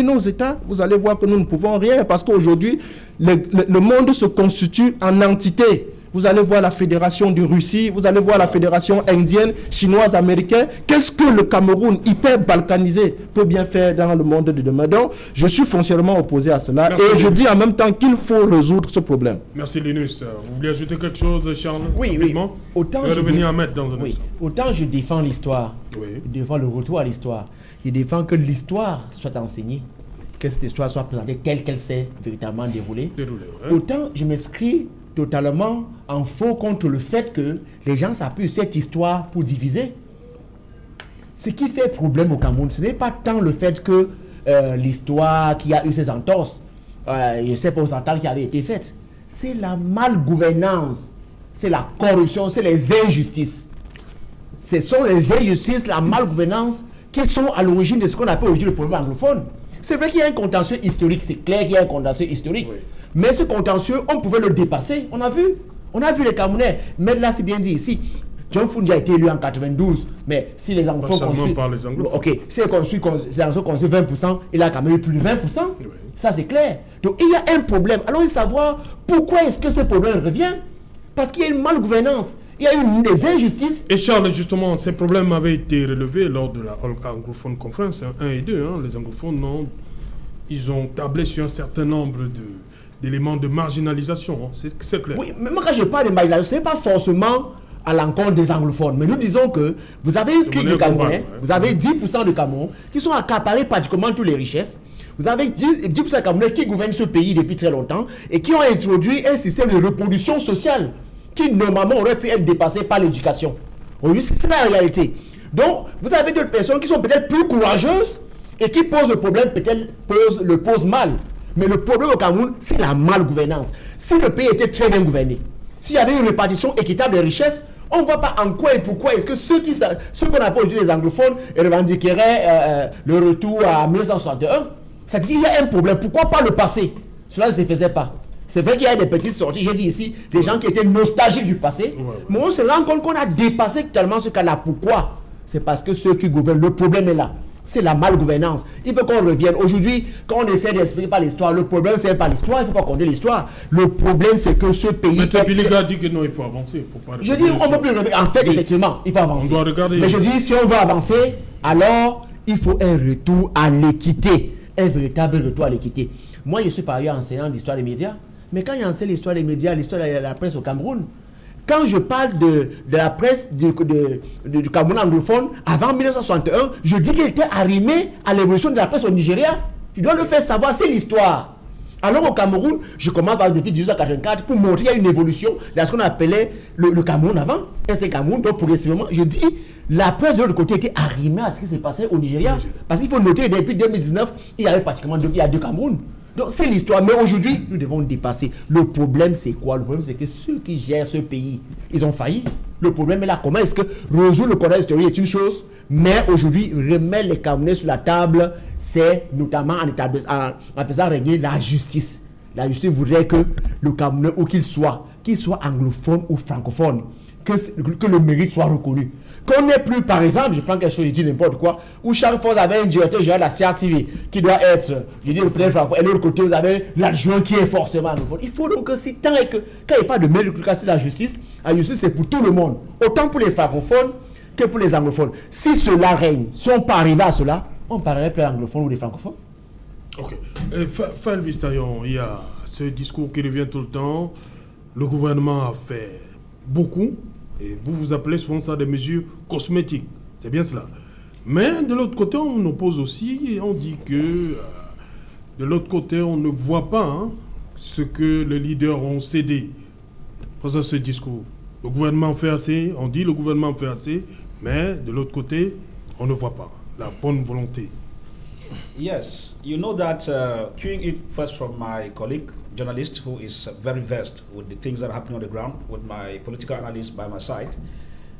nos États, vous allez voir que nous ne pouvons rien parce qu'aujourd'hui, le monde se constitue en entités. Vous allez voir la fédération de Russie, vous allez voir la fédération indienne, chinoise, américaine. Qu'est-ce que le Cameroun, hyper balkanisé, peut bien faire dans le monde de demain? Donc, je suis foncièrement opposé à cela. Merci, et je dis en même temps qu'il faut résoudre ce problème. Merci Linus. Vous voulez ajouter quelque chose, Charles? Oui. Autant je vais revenir à mettre dans un instant. Autant je défends l'histoire, je défends le retour à l'histoire. Je défends que l'histoire soit enseignée, que cette histoire soit présentée telle qu'elle s'est véritablement déroulée. Autant je m'inscris totalement en faux contre le fait que les gens s'appuient sur cette histoire pour diviser. Ce qui fait problème au Cameroun, ce n'est pas tant le fait que l'histoire qui a eu ses entorses, je ne sais pas aux ententes qui avaient été faites, c'est la malgouvernance, c'est la corruption, c'est les injustices. Ce sont les injustices, la malgouvernance qui sont à l'origine de ce qu'on appelle aujourd'hui le problème anglophone. C'est vrai qu'il y a un contentieux historique, c'est clair qu'il y a un contentieux historique. Mais ce contentieux, on pouvait le dépasser. On a vu les Camerounais. Mais là, c'est bien dit ici. John Fundi a été élu en 92. Mais si les anglophones construisent... Ok, si les anglophones construisent 20%, il a quand même eu plus de 20%. Ça, c'est clair. Donc, il y a un problème. Alors, il faut savoir pourquoi est-ce que ce problème revient. Parce qu'il y a une malgouvernance. Il y a eu des injustices. Et Charles, justement, ces problèmes avaient été relevés lors de la anglophone conference 1 et 2. Les anglophones, ils ont tablé sur un certain nombre d'éléments de marginalisation. C'est clair. Oui, mais moi, quand je parle de marginalisation, ce n'est pas forcément à l'encontre des anglophones. Mais nous disons que vous avez une clique de Camerounais, vous avez 10% de Cameroun qui sont accaparés pratiquement toutes les richesses. Vous avez 10% de Camerounais qui gouvernent ce pays depuis très longtemps et qui ont introduit un système de reproduction sociale qui normalement aurait pu être dépassé par l'éducation. C'est la réalité. Donc, vous avez d'autres personnes qui sont peut-être plus courageuses et qui posent le problème, peut-être le posent mal. Mais le problème au Cameroun, c'est la malgouvernance. Si le pays était très bien gouverné, s'il y avait une répartition équitable des richesses, on ne voit pas en quoi et pourquoi est-ce que ceux qu'on appelle aujourd'hui les anglophones revendiqueraient le retour à 1961. C'est-à-dire qu'il y a un problème. Pourquoi pas le passé? Cela ne se faisait pas. C'est vrai qu'il y a des petites sorties, j'ai dit ici, des gens qui étaient nostalgiques du passé. Mais on se rend compte qu'on a dépassé tellement ce cas-là. Pourquoi? C'est parce que ceux qui gouvernent, le problème est là. C'est la malgouvernance. Il faut qu'on revienne. Aujourd'hui, quand on essaie d'expliquer par l'histoire, le problème, c'est pas l'histoire, il ne faut pas qu'on ait l'histoire. Le problème, c'est que ce pays... Mais Biliga dit que non, il faut avancer. Faut pas je dis, on ne peut plus... En fait, effectivement, il faut avancer. On doit regarder. Mais je dis, si on veut avancer, alors, il faut un retour à l'équité. Un véritable retour à l'équité. Moi, je suis par ailleurs enseignant d'histoire des médias. Mais quand j'enseigne l'histoire des médias, l'histoire de la presse au Cameroun, quand je parle de la presse du Cameroun anglophone, avant 1961, je dis qu'elle était arrimée à l'évolution de la presse au Nigeria. Je dois le faire savoir, c'est l'histoire. Alors au Cameroun, je commence depuis 1884 pour montrer qu'il y a une évolution de ce qu'on appelait le Cameroun avant. C'était le Cameroun, donc progressivement, je dis, la presse de l'autre côté était arrimée à ce qui s'est passé au Nigeria. Parce qu'il faut noter que depuis 2019, il y avait pratiquement deux Camerouns. Donc c'est l'histoire, mais aujourd'hui, nous devons dépasser. Le problème, c'est quoi? Le problème, c'est que ceux qui gèrent ce pays, ils ont failli. Le problème est là. Comment est-ce que résoudre le contexte historique est une chose, mais aujourd'hui, remettre les Camerounais sur la table, c'est notamment en faisant régler la justice. La justice voudrait que le Camerounais, où qu'il soit anglophone ou francophone, que le mérite soit reconnu. Qu'on n'ait plus, par exemple, je prends quelque chose, je dis n'importe quoi, où chaque fois vous avez un directeur général de la CRTV qui doit être, je dis le frère francophone, et de l'autre côté vous avez l'adjoint qui est forcément anglophone. Il faut donc que si tant et que, quand il n'y a pas de méritocratie de la justice c'est pour tout le monde, autant pour les francophones que pour les anglophones. Si cela règne, si on peut arriver à cela, on parlerait plus anglophones ou des francophones. Ok. Faël Vistaillon, il y a ce discours qui revient tout le temps. Le gouvernement a fait beaucoup. Et vous appelez souvent ça des mesures cosmétiques. C'est bien cela. Mais de l'autre côté, on oppose aussi et on dit que de l'autre côté, on ne voit pas ce que les leaders ont cédé face à ce discours. Le gouvernement fait assez, on dit le gouvernement fait assez, mais de l'autre côté, on ne voit pas la bonne volonté. Yes, you know that, queuing it first from my colleague, journalist, who is very versed with the things that are happening on the ground, with my political analyst by my side.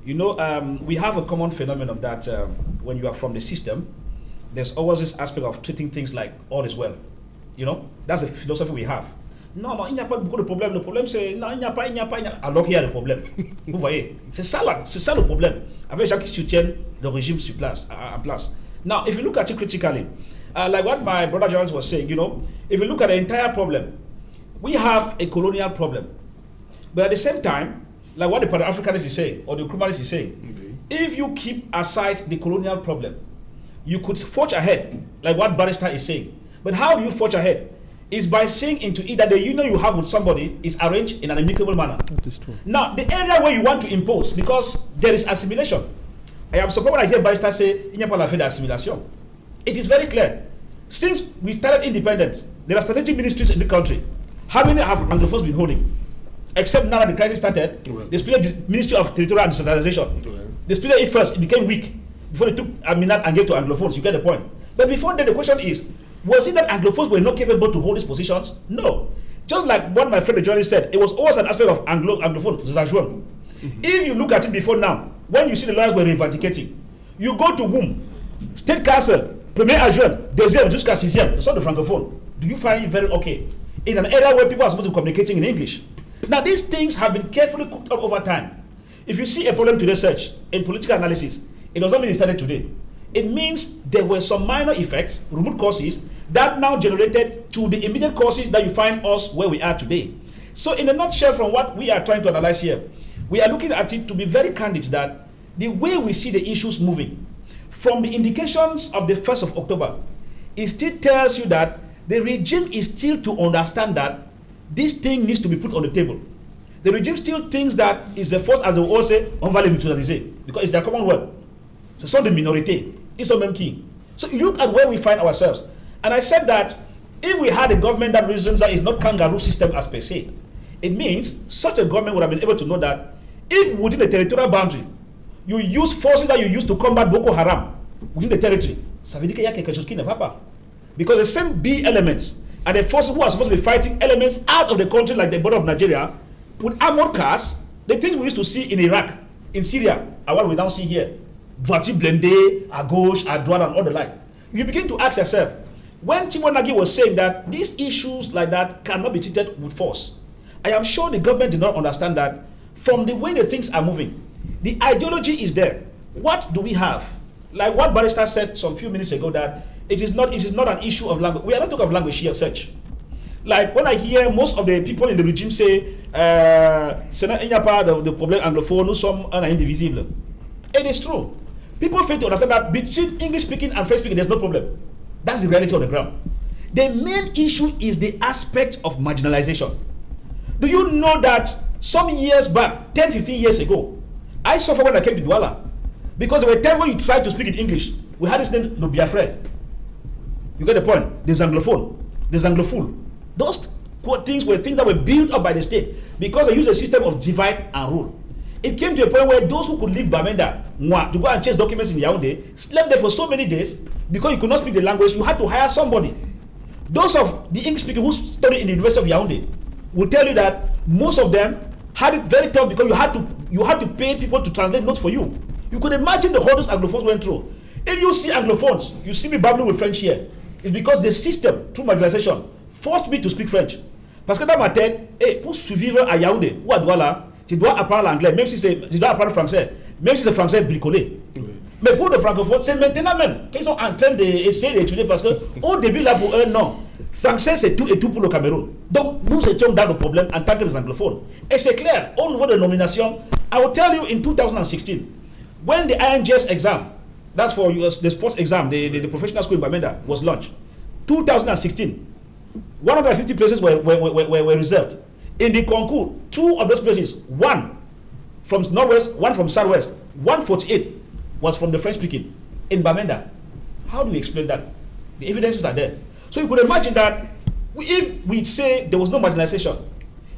You know, we have a common phenomenon that when you are from the system, there's always this aspect of treating things like all is well. You know, that's the philosophy we have. Non, il n'y a pas beaucoup de problème. Le problème, c'est non, il n'y a pas. Alors qu'il y a le problème. Vous voyez, c'est ça le problème. Avec les gens qui soutiennent le régime en place. Now, if you look at it critically, like what my brother Jones was saying, you know, if you look at the entire problem, we have a colonial problem. But at the same time, like what the Pan-Africanist is saying, or the Nkrumahist is saying, if you keep aside the colonial problem, you could forge ahead, like what Barrister is saying. But how do you forge ahead? Is by seeing into it that the union you have with somebody is arranged in an amicable manner. That is true. Now, the area where you want to impose, because there is assimilation. I am surprised when I hear Barrister say, il n'y a pas l'affaire d'assimilation. It is very clear. Since we started independence, there are strategic ministries in the country. How many have Anglophones been holding? Except now that the crisis started, they split the Ministry of Territorial and Decentralization. They split it first, it became weak. Before they took Aminat and gave to Anglophones, you get the point. But before then, the question is, was it that Anglophones were not capable to hold these positions? No. Just like what my friend the journalist said, it was always an aspect of Anglophone. If you look at it before now, when you see the lawyers were reivindicating, you go to WOM, State Council, Premier Adjoint, Deuxième jusqu'à Sixième, it's not the Francophone. Do you find it very okay? In an area where people are supposed to be communicating in English. Now, these things have been carefully cooked up over time. If you see a problem to research in political analysis, it does not mean it started today. It means there were some minor effects, remote causes, that now generated to the immediate causes that you find us where we are today. So in a nutshell, from what we are trying to analyze here, we are looking at it to be very candid that the way we see the issues moving, from the indications of the 1st of October, it still tells you that the regime is still to understand that this thing needs to be put on the table. The regime still thinks that it's the first, as they will all say, on va les mutualiser, because it's their commonwealth. So it's not the minority, it's not même qui. So you look at where we find ourselves. And I said that if we had a government that reasons that it's not kangaroo system as per se, it means such a government would have been able to know that if within the territorial boundary, you use forces that you use to combat Boko Haram within the territory, ça veut dire qu'il y a quelque chose qui ne va pas. Because the same B elements and the forces who are supposed to be fighting elements out of the country like the border of Nigeria with armored cars, the things we used to see in Iraq, in Syria, are what we now see here. Voiture blindée, à gauche, à droite, and all the like. You begin to ask yourself, when Timo Nagy was saying that these issues like that cannot be treated with force, I am sure the government did not understand that from the way the things are moving, the ideology is there. What do we have? like what Barrister said some few minutes ago, that it is not an issue of language. We are not talking of language here, such. Like when I hear most of the people in the regime say, il n'y a pas de problème anglophone, nous sommes un indivisible. It is true. People fail to understand that between English speaking and French speaking, there's no problem. That's the reality on the ground. The main issue is the aspect of marginalization. Do you know that some years back, 10, 15 years ago, I suffered when I came to Douala. Because there were times when you tried to speak in English. We had this name, no Biafra. You get the point? The Anglophone, the Anglophone. Those things were things that were built up by the state because they used a system of divide and rule. It came to a point where those who could leave Bamenda to go and chase documents in Yaoundé slept there for so many days because you could not speak the language. You had to hire somebody. Those of the English speakers who studied in the University of Yaoundé will tell you that most of them had it very tough because you had to pay people to translate notes for you. You could imagine the hurdles Anglophones went through. If you see Anglophones, you see me babbling with French here. It's because the system, through marginalization, forced me to speak French. Parce que dans ma tête, pour survivre à Yaoundé ou à Douala, tu dois apprendre l'anglais, même si tu dois apprendre le français, même si c'est français bricolé. Oui. Mais pour les francophones, c'est maintenant même qu'ils sont en train d'essayer d'étudier parce que au début, là, pour eux, non. Français, c'est tout et tout pour le Cameroun. Donc, nous étions dans le problème en tant que des anglophones. Et c'est clair, au niveau de nomination, I will tell you in 2016, when the INGS exam, that's for the sports exam, the professional school in Bamenda was launched, 2016, 150 places were reserved. In the concours, 2 of those places, one from Northwest, one from Southwest, 148 was from the French speaking in Bamenda. How do we explain that? The evidences are there. So you could imagine that if we say there was no marginalization,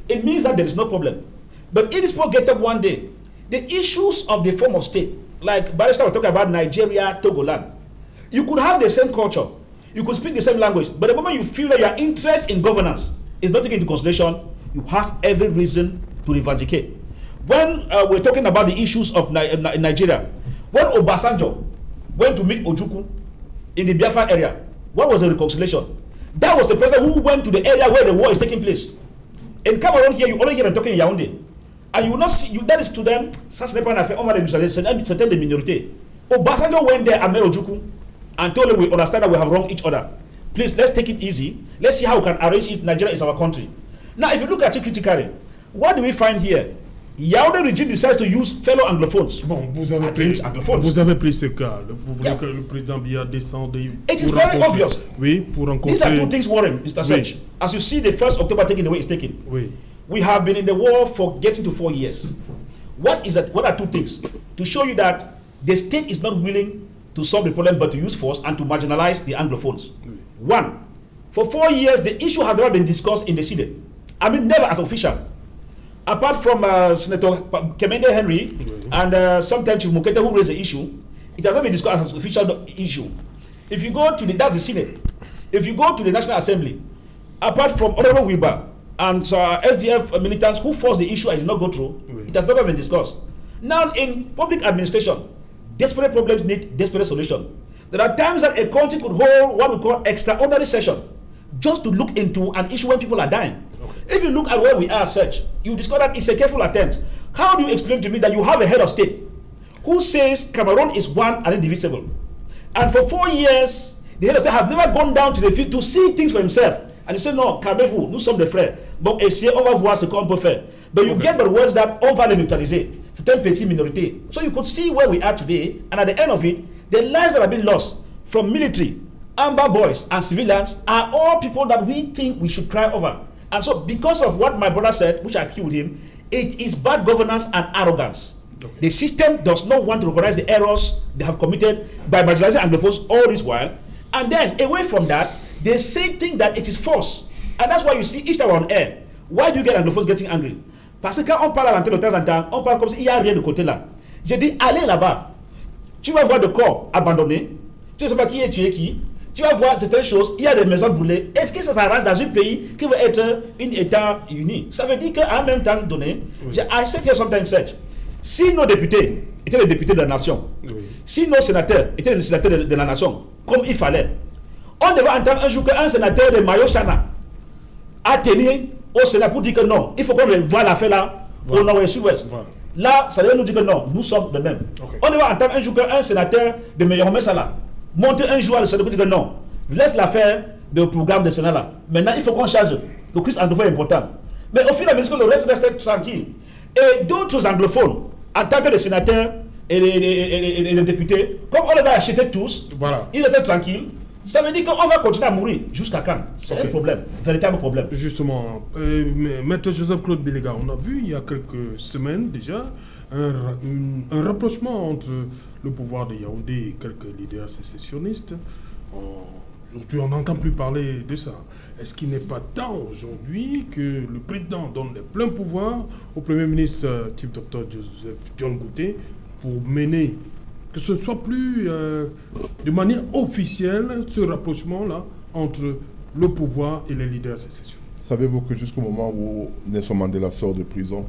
it means that there is no problem. But if this people get up one day, the issues of the form of state, like Barrister was talking about Nigeria, Togoland, you could have the same culture, you could speak the same language, but the moment you feel that your interest in governance is not taken into consideration, you have every reason to reivindicate. When we're talking about the issues of Nigeria, when Obasanjo went to meet Ojukwu in the Biafra area, what was the reconciliation? That was the president who went to the area where the war is taking place. In Cameroon here, you only hear them talking in Yaoundé. And you will not see, that is to them, ça ce n'est pas une affaire, on va les certaines des minorités. Obasanjo went there and met Ojukwu and told him we understand that we have wronged each other. Please, let's take it easy. Let's see how we can arrange it. Nigeria is our country. Now, if you look at it critically, what do we find here? Yaoundé regime decides to use fellow anglophones. Bon, vous avez pris ce cas. Vous voulez que le président Biya descende. It is very obvious. Oui, pour rencontrer. These are two things worrying, Mr. Sech. Oui. As you see the 1st October taking the way it's taken. Oui. We have been in the war for getting to 4 years. What are 2 things? To show you that the state is not willing to solve the problem but to use force and to marginalize the anglophones. Oui. 1, for 4 years the issue has never been discussed in the Senate. I mean, never as official. Apart from Senator Kemende Henry and sometimes Chief Mukete who raised the issue, it has not been discussed as an official issue. If you go to that's the Senate. If you go to the National Assembly, apart from Honorable Wiba and SDF militants who forced the issue and did not go through, it has never been discussed. Now, in public administration, desperate problems need desperate solution. There are times that a country could hold what we call extraordinary session just to look into an issue when people are dying. If you look at where we are, Serge, you discover that it's a careful attempt. How do you explain to me that you have a head of state who says Cameroon is one and indivisible? And for 4 years, the head of state has never gone down to the field to see things for himself. And you say, non, calmez-vous, nous sommes des frères. Bon, essayez, on va voir ce qu'on peut faire. But you get the words that on va les neutraliser. C'est une petite minorité. So you could see where we are today, and at the end of it, the lives that have been lost from military, amber boys, and civilians are all people that we think we should cry over. And so, because of what my brother said, which I agree with him, it is bad governance and arrogance. Okay. The system does not want to recognize the errors they have committed by marginalizing Anglophones all this while. And then, away from that, they say things that it is force. And that's why you see each time on air. Why do you get Anglophones getting angry? Parce que quand on parle à l'antenne de temps en temps, on parle comme s'il n'y a rien de côté là. J'ai dit, allez là-bas. Tu vas voir des corps abandonnés. Tu ne sais pas qui est tué qui. Tu vas voir certaines choses, il y a des maisons brûlées. Est-ce que ça s'arrange dans un pays qui veut être un État uni? Ça veut dire qu'à un même temps donné, I said here sometimes, si nos députés étaient les députés de la nation, si nos sénateurs étaient les sénateurs de la nation, comme il fallait, on devait entendre un jour qu'un sénateur de Mayo-Chana a tenu au Sénat pour dire que non, il faut qu'on voit l'affaire là au nord et sud-ouest. Là, ça veut nous dire que non, nous sommes de même. Okay. On va entendre un jour qu'un sénateur de meilleur, on met ça là. Monter un jour à le Sénat pour dire que non, laisse l'affaire de programme de Sénat là. Maintenant, il faut qu'on change. Le Christ anglophone est important. Mais au fur et à mesure que le reste reste tranquille. Et d'autres anglophones, en tant que les sénateurs et les députés, comme on les a achetés tous, voilà. Ils étaient tranquilles. Ça veut dire qu'on va continuer à mourir. Jusqu'à quand? C'est un problème, un véritable problème. Justement, Maître Joseph-Claude Bilega, on a vu il y a quelques semaines déjà un rapprochement entre le pouvoir de Yaoundé et quelques leaders sécessionnistes. Aujourd'hui, on n'entend plus parler de ça. Est-ce qu'il n'est pas temps aujourd'hui que le président donne les pleins pouvoirs au Premier ministre type Dr Joseph John Gouté pour mener, que ce ne soit plus de manière officielle ce rapprochement-là entre le pouvoir et les leaders sécessionnistes? Savez-vous que jusqu'au moment où Nelson Mandela sort de prison,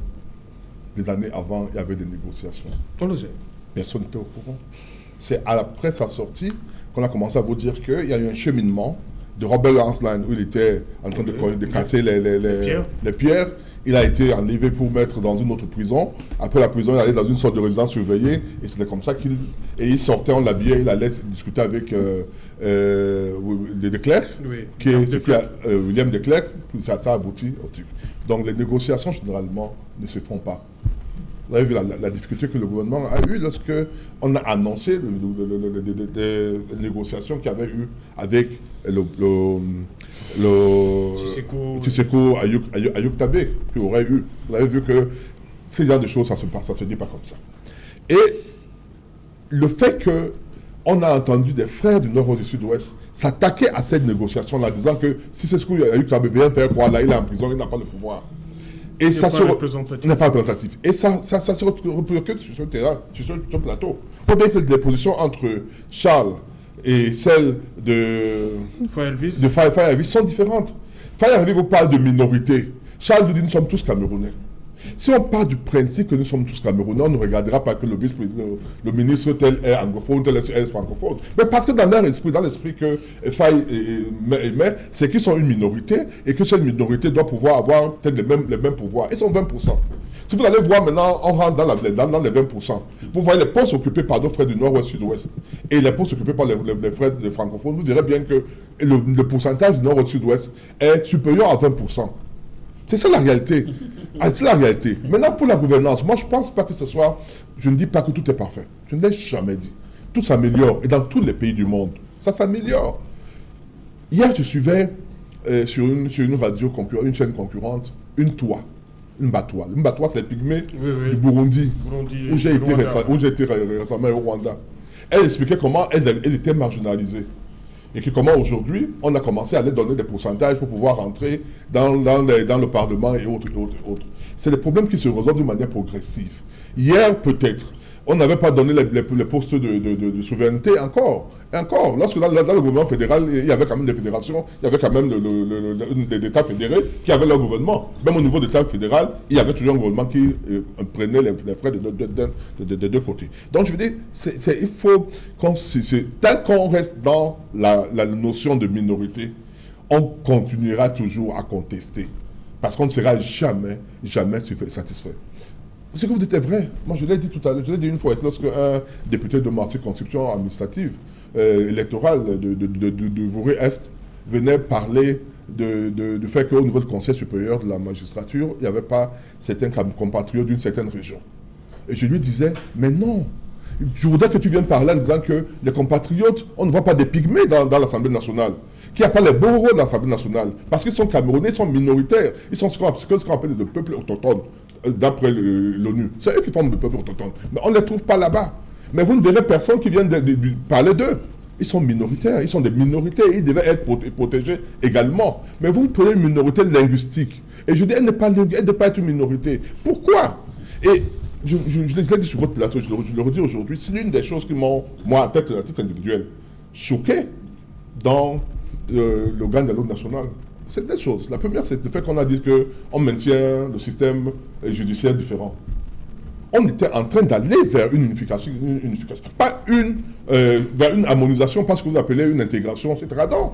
les années avant, il y avait des négociations? On le sait. Personne n'était au courant. C'est après sa sortie qu'on a commencé à vous dire qu'il y a eu un cheminement de Robert Landsline où il était en train de casser les pierres. Il a été enlevé pour mettre dans une autre prison. Après la prison, il allait dans une sorte de résidence surveillée. Et c'était comme ça il sortait, on l'habillait, il allait discuter avec de Klerk, William de Klerk. Ça a abouti au truc. Donc les négociations, généralement, ne se font pas. Vous avez vu la difficulté que le gouvernement a eue lorsque on a annoncé les négociations qu'il y avait eu avec Tseko Ayuk Tabé, qui aurait eu. Vous avez vu que ces genres de choses, ça se dit pas comme ça. Et le fait qu'on a entendu des frères du Nord et du Sud-Ouest s'attaquer à cette négociation-là, disant que si Tseko Ayuk Tabé vient faire quoi, là, il est en prison, il n'a pas le pouvoir. Et ça n'est pas représentatif. Et ça se reproduit sur ce terrain, sur ce plateau. Il faut bien que les positions entre Charles et celles de Faye Elvis sont différentes. Faye Elvis vous parle de minorité. Charles nous dit nous sommes tous Camerounais. Si on part du principe que nous sommes tous Camerounais, on ne regardera pas que le ministre tel est anglophone, tel est francophone. Mais parce que dans leur esprit, dans l'esprit que Faye émet, c'est qu'ils sont une minorité et que cette minorité doit pouvoir avoir peut-être les mêmes pouvoirs. Ils sont 20%. Si vous allez voir maintenant, on rentre dans les 20%. Vous voyez les postes occupés par nos frères du Nord ou Sud-Ouest et les postes occupés par les frères des francophones, vous direz bien que le pourcentage du Nord ou Sud-Ouest est supérieur à 20%. C'est ça la réalité. C'est la réalité. Maintenant, pour la gouvernance, moi je ne pense pas que ce soit... Je ne dis pas que tout est parfait. Je ne l'ai jamais dit. Tout s'améliore. Et dans tous les pays du monde, ça s'améliore. Hier, je suivais sur une radio concurrente, une chaîne concurrente, une Batois. Une Batois, c'est les pygmées du Burundi où j'ai été récemment au Rwanda. Elle expliquait comment elles étaient marginalisées. Et que comment aujourd'hui, on a commencé à les donner des pourcentages pour pouvoir rentrer dans le Parlement et autres. C'est des problèmes qui se résolvent d'une manière progressive. Hier, peut-être, on n'avait pas donné les postes de souveraineté encore. Et encore, lorsque dans le gouvernement fédéral, il y avait quand même des fédérations, il y avait quand même des États fédérés qui avaient leur gouvernement. Même au niveau de l'État fédéral, il y avait toujours un gouvernement qui prenait les frais des deux côtés. Donc je veux dire, il faut tant qu'on reste dans la notion de minorité, on continuera toujours à contester. Parce qu'on ne sera jamais satisfait. Ce que vous dites est vrai. Moi, je l'ai dit tout à l'heure, je l'ai dit une fois, lorsque un député de ma circonscription administrative électorale de Vouré-Est venait parler du fait qu'au niveau du Conseil supérieur de la magistrature, il n'y avait pas certains compatriotes d'une certaine région. Et je lui disais, mais non, je voudrais que tu viennes parler en disant que les compatriotes, on ne voit pas des pygmées dans l'Assemblée nationale, qu'il n'y a pas les beaux rôles de l'Assemblée nationale, parce qu'ils sont camerounais, ils sont minoritaires, ils sont ce qu'on appelle le peuple autochtone. D'après l'ONU. C'est eux qui forment le peuple autochtone. Mais on ne les trouve pas là-bas. Mais vous ne verrez personne qui vienne de parler d'eux. Ils sont minoritaires, ils sont des minorités, ils devaient être protégés également. Mais vous prenez une minorité linguistique. Et je dis, elle ne doit pas être une minorité. Pourquoi? Et je l'ai dit sur votre plateau, je le redis aujourd'hui, c'est l'une des choses qui m'ont, moi, à titre individuel, choqué dans l'organe dialogue national. C'est des choses. La première, c'est le fait qu'on a dit qu'on maintient le système judiciaire différent. On était en train d'aller vers une unification, pas vers une harmonisation, parce que vous appelez une intégration, etc. Non.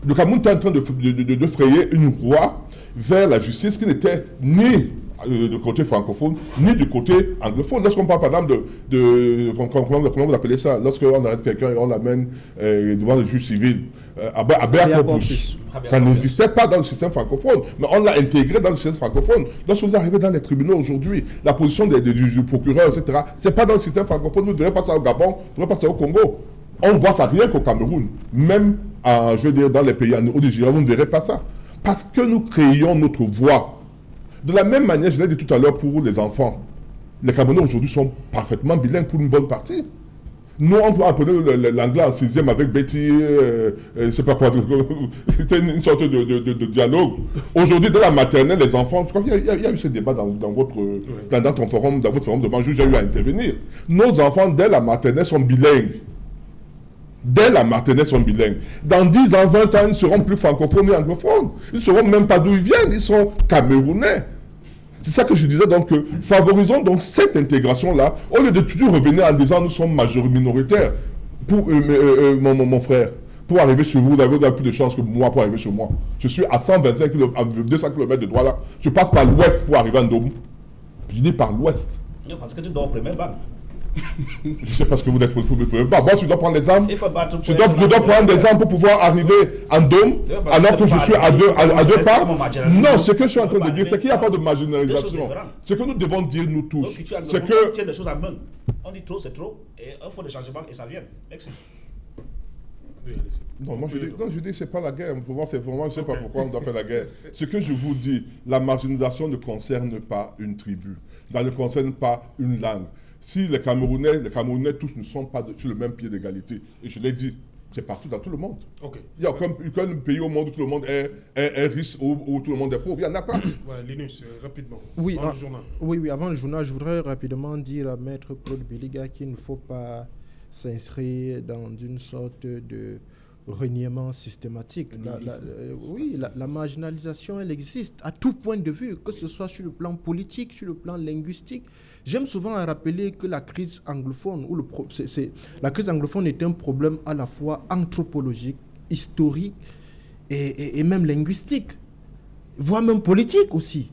Le Cameroun était en train de frayer une voie vers la justice qui n'était ni du côté francophone, ni du côté anglophone. Lorsqu'on parle par exemple comment vous appelez ça, lorsqu'on arrête quelqu'un et on l'amène devant le juge civil, habeas corpus. Ça n'existait pas dans le système francophone, mais on l'a intégré dans le système francophone. Lorsque vous arrivez dans les tribunaux aujourd'hui, la position du procureur, etc., c'est pas dans le système francophone. Vous ne verrez pas ça au Gabon, vous ne verrez pas ça au Congo. On voit ça rien qu'au Cameroun. Même, je veux dire, dans les pays au Nigeria, vous ne verrez pas ça. Parce que nous créons notre voix. De la même manière, je l'ai dit tout à l'heure pour les enfants. Les Camerounais aujourd'hui sont parfaitement bilingues pour une bonne partie. Nous, on peut apprendre l'anglais en 6e avec Betty, je sais pas quoi, c'est une sorte de dialogue. Aujourd'hui, dans la maternelle, les enfants, je crois qu'il y a eu ce débat dans votre forum de Banjou, j'ai eu à intervenir. Nos enfants, dès la maternelle, sont bilingues. Dès la maternelle, sont bilingues. Dans 10 ans, 20 ans, ils ne seront plus francophones ni anglophones. Ils ne sauront même pas d'où ils viennent, ils sont camerounais. C'est ça que je disais, donc, favorisons donc cette intégration-là, au lieu de toujours revenir en disant nous sommes minoritaires. Pour mon frère, pour arriver chez vous, vous avez plus de chance que moi pour arriver chez moi. Je suis à 125 km, à 200 km de Douala. Je passe par l'ouest pour arriver à Ndom. Je dis par l'ouest. Non, parce que tu dors au premier banc. Je sais pas ce que vous êtes pour le premier banc. Moi, je dois prendre les armes. Je dois prendre des armes pour pouvoir arriver en Dôme, alors que je suis à deux pas. Non, ce que je suis en train de dire, c'est qu'il n'y a pas de marginalisation. Ce que nous devons dire, nous tous, c'est que... Tiens les choses à main. On dit trop, c'est trop, et il faut des changements, et ça vient. Merci. Non, moi je dis c'est pas la guerre. Pour moi, c'est vraiment, je ne sais pas pourquoi on doit faire la guerre. Ce que je vous dis, la marginalisation ne concerne pas une tribu, ça ne concerne pas une langue. Si les Camerounais tous ne sont pas sur le même pied d'égalité, et je l'ai dit, c'est partout dans tout le monde. Okay. Il n'y a aucun pays au monde où tout le monde est riche ou où tout le monde est pauvre. Il n'y en a pas. Ouais, Linus, rapidement. Oui, avant le journal. Oui, avant le journal, je voudrais rapidement dire à Maître Claude Biliga qu'il ne faut pas s'inscrire dans une sorte de reniement systématique. La marginalisation, elle existe à tout point de vue, que ce soit sur le plan politique, sur le plan linguistique. J'aime souvent rappeler que la crise anglophone, la crise anglophone est un problème à la fois anthropologique, historique et même linguistique, voire même politique aussi.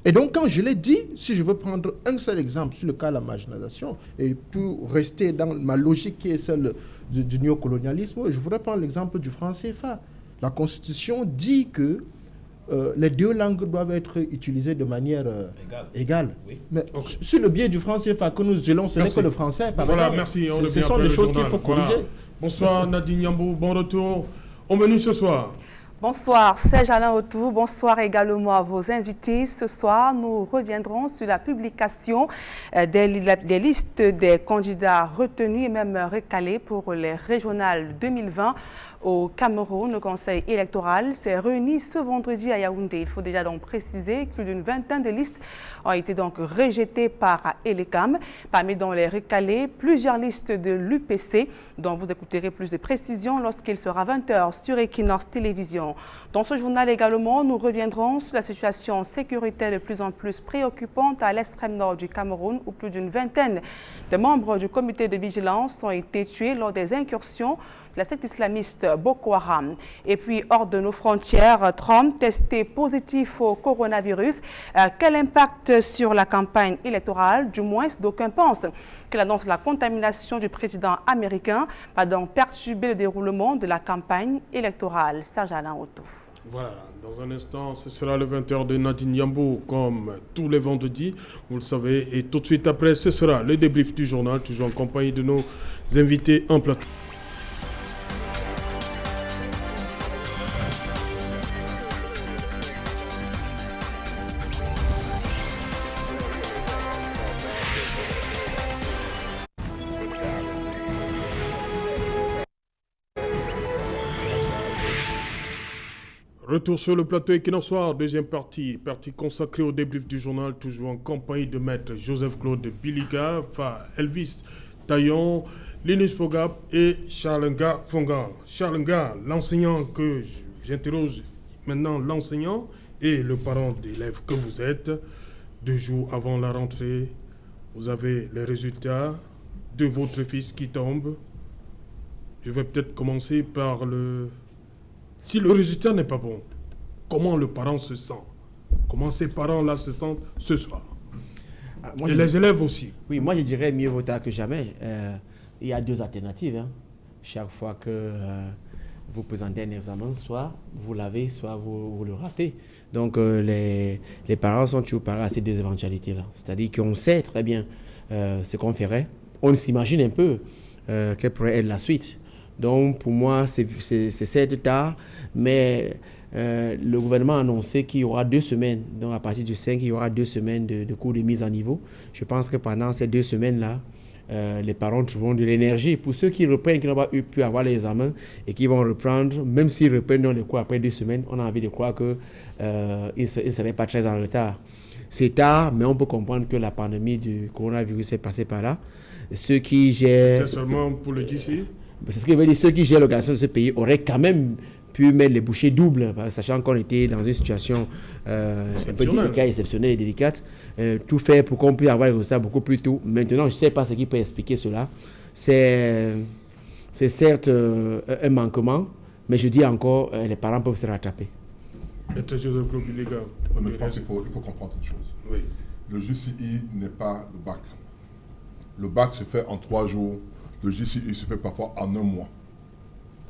Et donc, quand je l'ai dit, si je veux prendre un seul exemple sur le cas de la marginalisation et tout rester dans ma logique qui est celle du néocolonialisme, je voudrais prendre l'exemple du franc CFA. La Constitution dit que les deux langues doivent être utilisées de manière égale. Oui. Mais sur le biais du franc CFA que nous gélons, ce n'est que le français. Voilà, merci. Ce sont des choses qu'il faut corriger. Voilà. Bonsoir Nadine Yambou, bon retour au menu ce soir. Bonsoir, Serge Alain Autou. Bonsoir également à vos invités. Ce soir, nous reviendrons sur la publication des listes des candidats retenus et même recalés pour les régionales 2020 au Cameroun. Le Conseil électoral s'est réuni ce vendredi à Yaoundé. Il faut déjà donc préciser que plus d'une vingtaine de listes ont été donc rejetées par Elecam. Parmi dans les recalés, plusieurs listes de l'UPC, dont vous écouterez plus de précisions lorsqu'il sera 20h sur Equinox Télévision. Dans ce journal également, nous reviendrons sur la situation sécuritaire de plus en plus préoccupante à l'extrême nord du Cameroun, où plus d'une vingtaine de membres du comité de vigilance ont été tués lors des incursions de la secte islamiste Boko Haram. Et puis, hors de nos frontières, Trump testé positif au coronavirus. Quel impact sur la campagne électorale? Du moins, d'aucuns pensent que l'annonce de la contamination du président américain va donc perturber le déroulement de la campagne électorale. Serge Alain Autou. Voilà, dans un instant, ce sera le 20h de Nadine Yambou, comme tous les vendredis, vous le savez. Et tout de suite après, ce sera le débrief du journal, toujours en compagnie de nos invités en plateau. Retour sur le plateau Equinox Soir, deuxième partie consacrée au débrief du journal, toujours en compagnie de maître Joseph-Claude Biliga, Elvis Taillon, Linus Fogap et Charles-Nga Fonga. Charles-Nga, l'enseignant que j'interroge maintenant, l'enseignant et le parent d'élève que vous êtes, 2 jours avant la rentrée, vous avez les résultats de votre fils qui tombe. Je vais peut-être commencer par le... Si le résultat n'est pas bon, comment le parent se sent? Comment ces parents-là se sentent ce soir? Moi, Et les élèves aussi. Oui, moi je dirais mieux vaut tard que jamais. Il y a deux alternatives. Hein. Chaque fois que vous présentez un examen, soit vous l'avez, soit vous le ratez. Donc les parents sont toujours parés à ces deux éventualités-là. C'est-à-dire qu'on sait très bien ce qu'on ferait. On s'imagine un peu quelle pourrait être la suite. Donc pour moi, c'est certes tard, mais le gouvernement a annoncé qu'il y aura 2 semaines. Donc à partir du 5, il y aura 2 semaines de cours de mise à niveau. Je pense que pendant ces 2 semaines-là, les parents trouveront de l'énergie. Pour ceux qui reprennent, qui n'ont pas pu avoir les examens et qui vont reprendre, même s'ils reprennent les cours après 2 semaines, on a envie de croire qu'ils ne seraient pas très en retard. C'est tard, mais on peut comprendre que la pandémie du coronavirus est passée par là. Ceux qui gèrent... C'est seulement pour le GCE? C'est ce qui veut dire, ceux qui gèrent l'organisation de ce pays auraient quand même pu mettre les bouchées doubles, sachant qu'on était dans une situation un peu délicate, exceptionnelle et délicate. Tout faire pour qu'on puisse avoir les résultats beaucoup plus tôt. Maintenant, je ne sais pas ce qui peut expliquer cela. C'est certes un manquement, mais je dis encore, les parents peuvent se rattraper. Mais je pense qu'il faut comprendre une chose. Oui. Le GCE n'est pas le bac. Le bac se fait en 3 jours. Le GCE se fait parfois en 1 mois.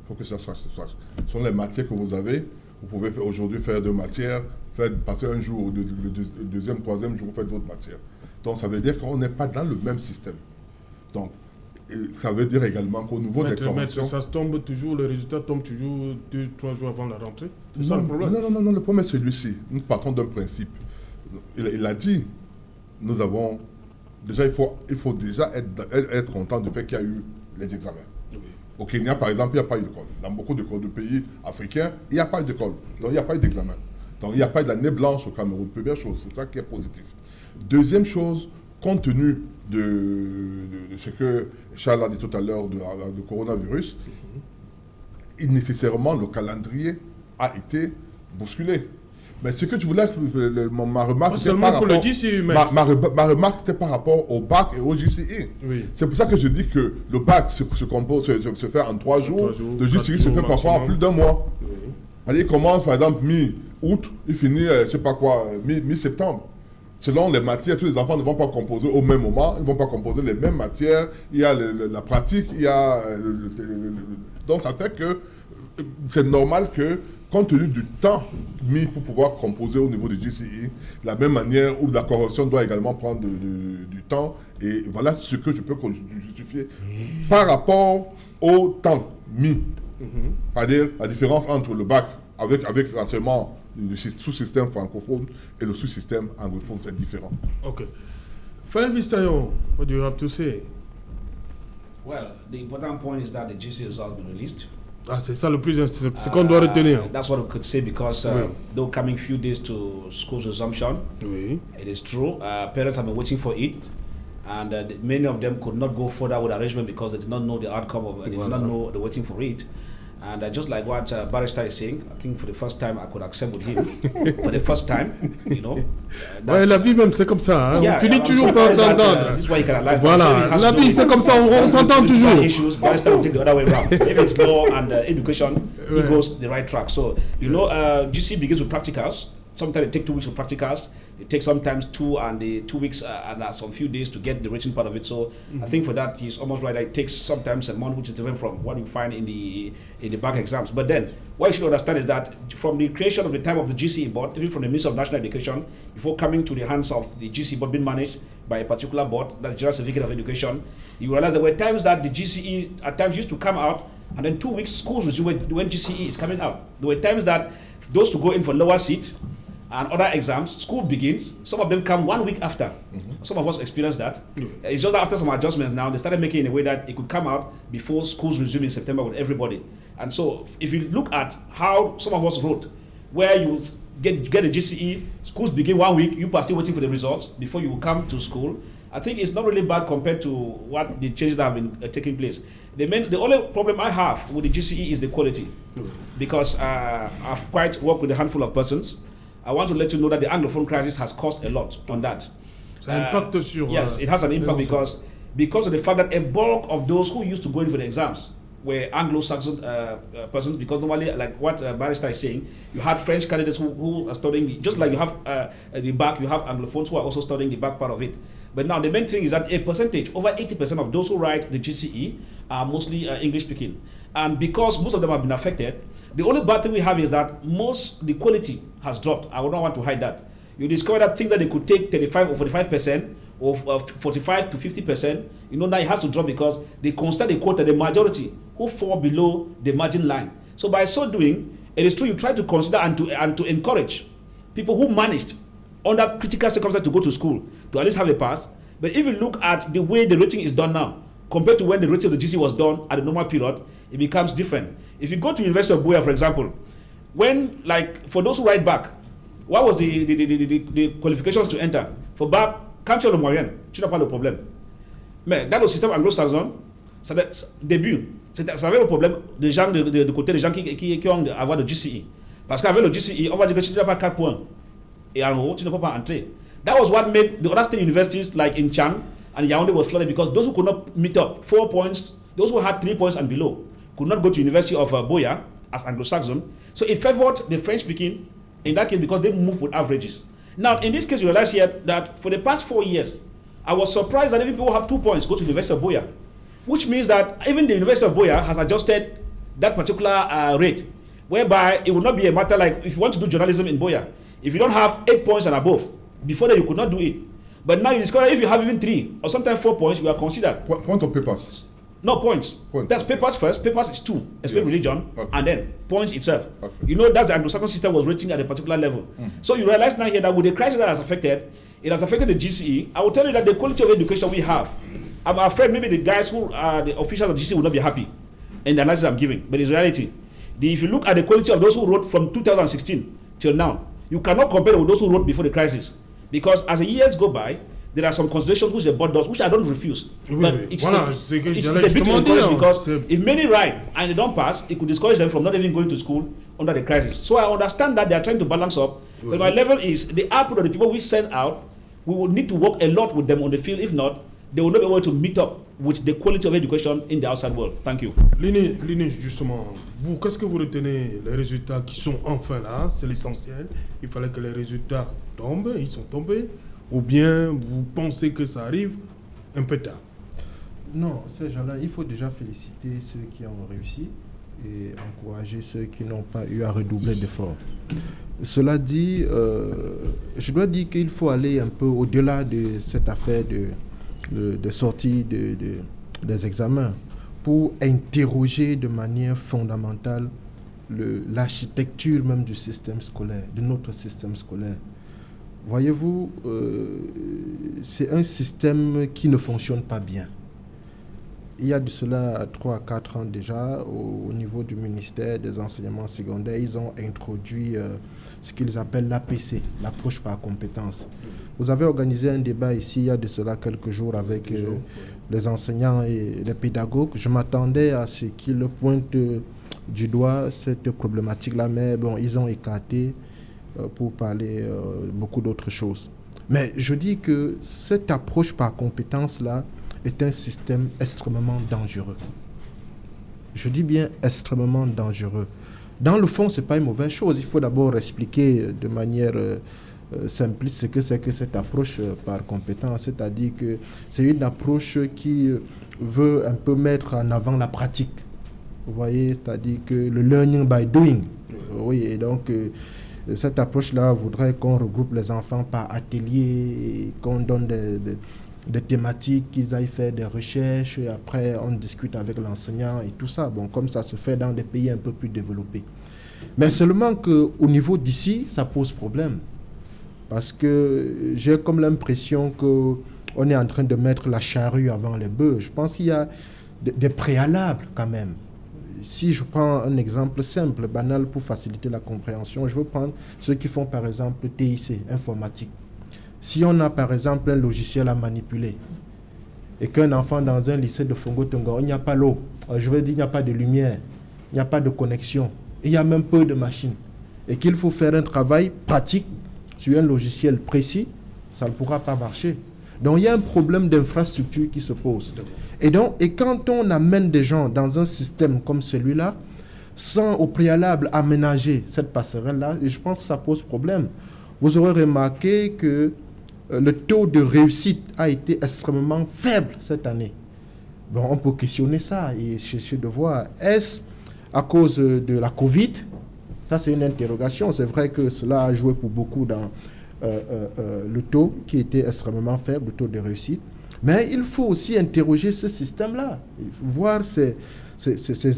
Il faut que ça sache. Ce sont les matières que vous avez. Vous pouvez aujourd'hui faire 2 matières, passer un jour, le deuxième, 3e jour, vous faites d'autres matières. Donc ça veut dire qu'on n'est pas dans le même système. Donc ça veut dire également qu'au niveau des corrections... ça tombe toujours, le résultat tombe toujours 2-3 jours avant la rentrée. C'est ça le problème? Non, le problème est celui-ci. Nous partons d'un principe. Il a dit, nous avons... Déjà, il faut déjà être content du fait qu'il y a eu les examens. Oui. Au Kenya, par exemple, il n'y a pas eu d'école. Dans beaucoup de pays africains, il n'y a pas eu d'école. Donc, il n'y a pas eu d'examen. Donc, il n'y a pas eu d'année blanche au Cameroun. Première chose, c'est ça qui est positif. Deuxième chose, compte tenu de ce que Charles a dit tout à l'heure du coronavirus, nécessairement, le calendrier a été bousculé. Mais ce que je voulais, ma remarque, c'était ma remarque, c'était par rapport au bac et au GCE. Oui. C'est pour ça que je dis que le bac se fait en 3 jours, le GCE se fait parfois en plus d'1 mois. Oui. Il commence par exemple mi-août, il finit, je ne sais pas quoi, mi-septembre. Selon les matières, tous les enfants ne vont pas composer au même moment, ils ne vont pas composer les mêmes matières, il y a la pratique, il y a... donc ça fait que c'est normal que, compte tenu du temps mis pour pouvoir composer au niveau du GCE, de la même manière où la correction doit également prendre du temps. Et voilà ce que je peux justifier par rapport au temps mis. C'est-à-dire la différence entre le bac avec l'enseignement du sous-système francophone et le sous-système anglophone, c'est différent. Okay. Fine Vistayon, what do you have to say? Well, the important point is that the GCE results have been released. C'est ça le plus, c'est ce qu'on doit retenir. That's what we could say because though coming few days to school's resumption, it is true. Parents have been waiting for it, and many of them could not go further with arrangement because they did not know the outcome of it. They did not know they're waiting for it. And just like what Barrister is saying, I think for the first time I could accept with him. For the first time, you know. Ouais, la vie même c'est comme ça. Hein? On finit toujours par s'entendre. Voilà, la vie c'est comme ça, on s'entend toujours. Issues, Barrister will take the other way around. If it's law and education, he goes the right track. So, you know, GC begins with practicals. Sometimes it takes 2 weeks for practicals. It takes sometimes 2 and 2 weeks and some few days to get the written part of it. So I think for that he's almost right. It takes sometimes a month, which is different from what you find in the back exams. But then what you should understand is that from the creation of the time of the GCE board, even from the Ministry of National Education, before coming to the hands of the GCE board being managed by a particular board, that General Certificate of Education, you realize there were times that the GCE at times used to come out and then 2 weeks schools resume when GCE is coming out. There were times that those to go in for lower seats and other exams, school begins, some of them come 1 week after. Some of us experienced that. It's just that after some adjustments now, they started making it in a way that it could come out before schools resume in September with everybody. And so if you look at how some of us wrote, where you get a GCE, schools begin 1 week, you are still waiting for the results before you will come to school. I think it's not really bad compared to what the changes that have been taking place. The only problem I have with the GCE is the quality. Because I've quite worked with a handful of persons. I want to let you know that the Anglophone crisis has caused a lot on that. Yes, it has an impact because of the fact that a bulk of those who used to go in for the exams were Anglo-Saxon persons, because normally, like what Barrister is saying, you had French candidates who are studying, just like you have at the back, you have Anglophones who are also studying the back part of it. But now the main thing is that a percentage, over 80% of those who write the GCE are mostly English speaking. And because most of them have been affected, the only bad thing we have is that the quality has dropped. I would not want to hide that. You discover that things that they could take 35 or 45%, or 45 to 50%, now it has to drop because they consider the quota the majority who fall below the margin line. So by so doing, it is true you try to consider and to encourage people who managed under critical circumstances to go to school to at least have a pass. But if you look at the way the rating is done now, compared to when the rating of the GC was done at the normal period, it becomes different. If you go to University of Buea, for example, when, like, for those who write back, what was the qualifications to enter? For back, can't you le moyen, tu n'as pas le problème. Mais dans le système anglo-saxon, début, ça avait le problème des gens de côté des gens qui ont avoir le GCE. Parce qu'avec le GCE, on va dire que si tu n'as pas 4 points, et en haut, tu ne peux pas entrer. That was what made the other state universities like in Chang and Yaoundé was flooded, because those who could not meet up 4 points, those who had 3 points and below, could not go to University of Buea as Anglo-Saxon. So it favored the French-speaking in that case because they moved with averages. Now, in this case, you realize here that for the past 4 years, I was surprised that even people who have 2 points go to University of Buea, which means that even the University of Buea has adjusted that particular rate, whereby it will not be a matter like if you want to do journalism in Buea, if you don't have 8 points and above, before that you could not do it. But now you discover if you have even 3 or sometimes 4 points, you are considered. Point or papers? No, points. That's papers first. Papers is 2, explain religion, and then points itself. Okay. That's the Anglo-Saxon system was rating at a particular level. So you realize now here that with the crisis that has affected, it has affected the GCE. I will tell you that the quality of education we have, I'm afraid maybe the guys who are the officials of the GCE will not be happy in the analysis I'm giving. But it's reality. If you look at the quality of those who wrote from 2016 till now, you cannot compare it with those who wrote before the crisis. Because as the years go by, there are some considerations which the board does, which I don't refuse. Oui, but it's a bit to encourage, because if many write and they don't pass, it could discourage them from not even going to school under the crisis. So I understand that they are trying to balance up. But my level is the output of the people we send out, we will need to work a lot with them on the field. If not, they will not be able to meet up with the quality of education in the outside world. Thank you. Lini, justement, vous, qu'est-ce que vous retenez les résultats qui sont enfin là? C'est l'essentiel. Il fallait que les résultats tombent, ils sont tombés. Ou bien vous pensez que ça arrive un peu tard? Non, ces gens-là, il faut déjà féliciter ceux qui ont réussi et encourager ceux qui n'ont pas eu à redoubler d'efforts. Cela dit, je dois dire qu'il faut aller un peu au-delà de cette affaire de sortie des examens pour interroger de manière fondamentale l'architecture même du système scolaire, de notre système scolaire. Voyez-vous, c'est un système qui ne fonctionne pas bien. Il y a de cela 3 à 4 ans déjà, au niveau du ministère des enseignements secondaires, ils ont introduit ce qu'ils appellent l'APC, l'approche par compétence. Vous avez organisé un débat ici il y a de cela quelques jours avec les enseignants et les pédagogues. Je m'attendais à ce qu'ils pointent du doigt cette problématique-là, mais bon, ils ont écarté pour parler beaucoup d'autres choses. Mais je dis que cette approche par compétence-là est un système extrêmement dangereux. Je dis bien extrêmement dangereux. Dans le fond, ce n'est pas une mauvaise chose. Il faut d'abord expliquer de manière simpliste ce que c'est que cette approche par compétence. C'est-à-dire que c'est une approche qui veut un peu mettre en avant la pratique. Vous voyez, c'est-à-dire que le learning by doing. Oui, et donc cette approche-là voudrait qu'on regroupe les enfants par ateliers, qu'on donne des thématiques, qu'ils aillent faire des recherches, et après on discute avec l'enseignant et tout ça. Bon, comme ça se fait dans des pays un peu plus développés. Mais seulement qu'au niveau d'ici, ça pose problème. Parce que j'ai comme l'impression qu'on est en train de mettre la charrue avant les bœufs. Je pense qu'il y a des préalables quand même. Si je prends un exemple simple, banal, pour faciliter la compréhension, je veux prendre ceux qui font par exemple TIC, informatique. Si on a par exemple un logiciel à manipuler et qu'un enfant dans un lycée de Fongo-Tongo, il n'y a pas l'eau, je veux dire il n'y a pas de lumière, il n'y a pas de connexion, il y a même peu de machines, et qu'il faut faire un travail pratique sur un logiciel précis, ça ne pourra pas marcher. Donc il y a un problème d'infrastructure qui se pose. Et quand on amène des gens dans un système comme celui-là, sans au préalable aménager cette passerelle-là, je pense que ça pose problème. Vous aurez remarqué que le taux de réussite a été extrêmement faible cette année. Bon, on peut questionner ça et chercher de voir, est-ce à cause de la Covid? Ça, c'est une interrogation. C'est vrai que cela a joué pour beaucoup dans le taux qui était extrêmement faible, le taux de réussite. Mais il faut aussi interroger ce système-là, voir ses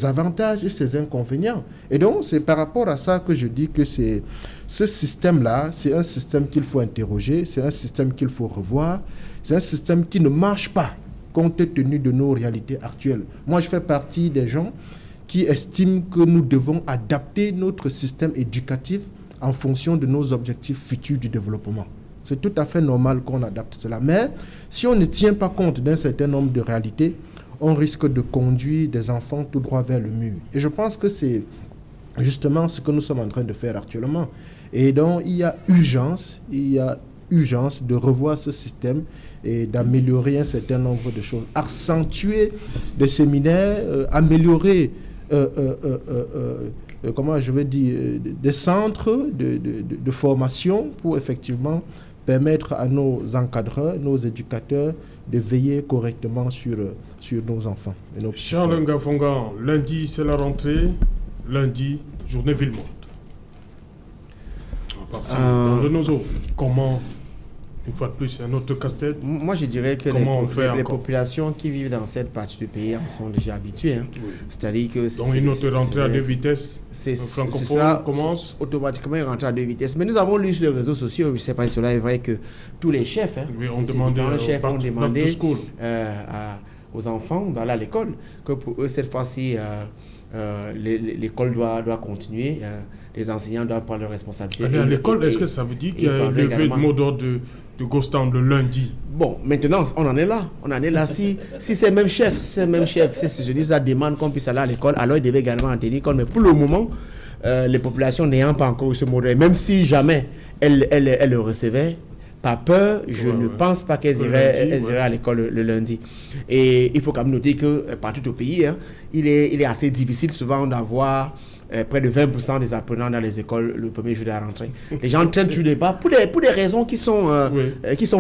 avantages et ses inconvénients. Et donc, c'est par rapport à ça que je dis que ce système-là, c'est un système qu'il faut interroger, c'est un système qu'il faut revoir, c'est un système qui ne marche pas compte tenu de nos réalités actuelles. Moi, je fais partie des gens qui estiment que nous devons adapter notre système éducatif en fonction de nos objectifs futurs du développement. C'est tout à fait normal qu'on adapte cela. Mais si on ne tient pas compte d'un certain nombre de réalités, on risque de conduire des enfants tout droit vers le mur. Et je pense que c'est justement ce que nous sommes en train de faire actuellement. Et donc, il y a urgence de revoir ce système et d'améliorer un certain nombre de choses. Accentuer des séminaires, améliorer des centres de formation pour effectivement permettre à nos encadreurs, nos éducateurs de veiller correctement sur nos enfants. Charles Ngafonga, lundi c'est la rentrée, lundi, journée Villemont. À partir de nos eaux, comment, une fois de plus, c'est un autre casse-tête? Moi, je dirais que les populations qui vivent dans cette partie du pays sont déjà habituées. Hein. Oui. C'est-à-dire que... Donc, une autre rentrée à 2 vitesses, ça commence automatiquement une rentrée à 2 vitesses. Mais nous avons lu sur les réseaux sociaux, je ne sais pas si cela est vrai, que tous les chefs, ont demandé aux enfants d'aller à l'école, que pour eux, cette fois-ci, l'école doit continuer. Les enseignants doivent prendre leurs responsabilités. Aller à l'école, est-ce que ça veut dire qu'il y a un levé de mot d'ordre de Gostan le lundi? Bon, maintenant, on en est là. Si ces mêmes chefs, si je dis la demande qu'on puisse aller à l'école, alors ils devaient également en tenir compte. Mais pour le moment, les populations n'ayant pas encore eu ce mot d'ordre, même si jamais elles le recevaient, pas peur, je ne pense pas qu'elles iraient à l'école le lundi. Et il faut quand même noter que partout au pays, il est assez difficile souvent d'avoir près de 20% des apprenants dans les écoles le premier jour de la rentrée. Les gens traînent sur les pas pour des raisons qui sont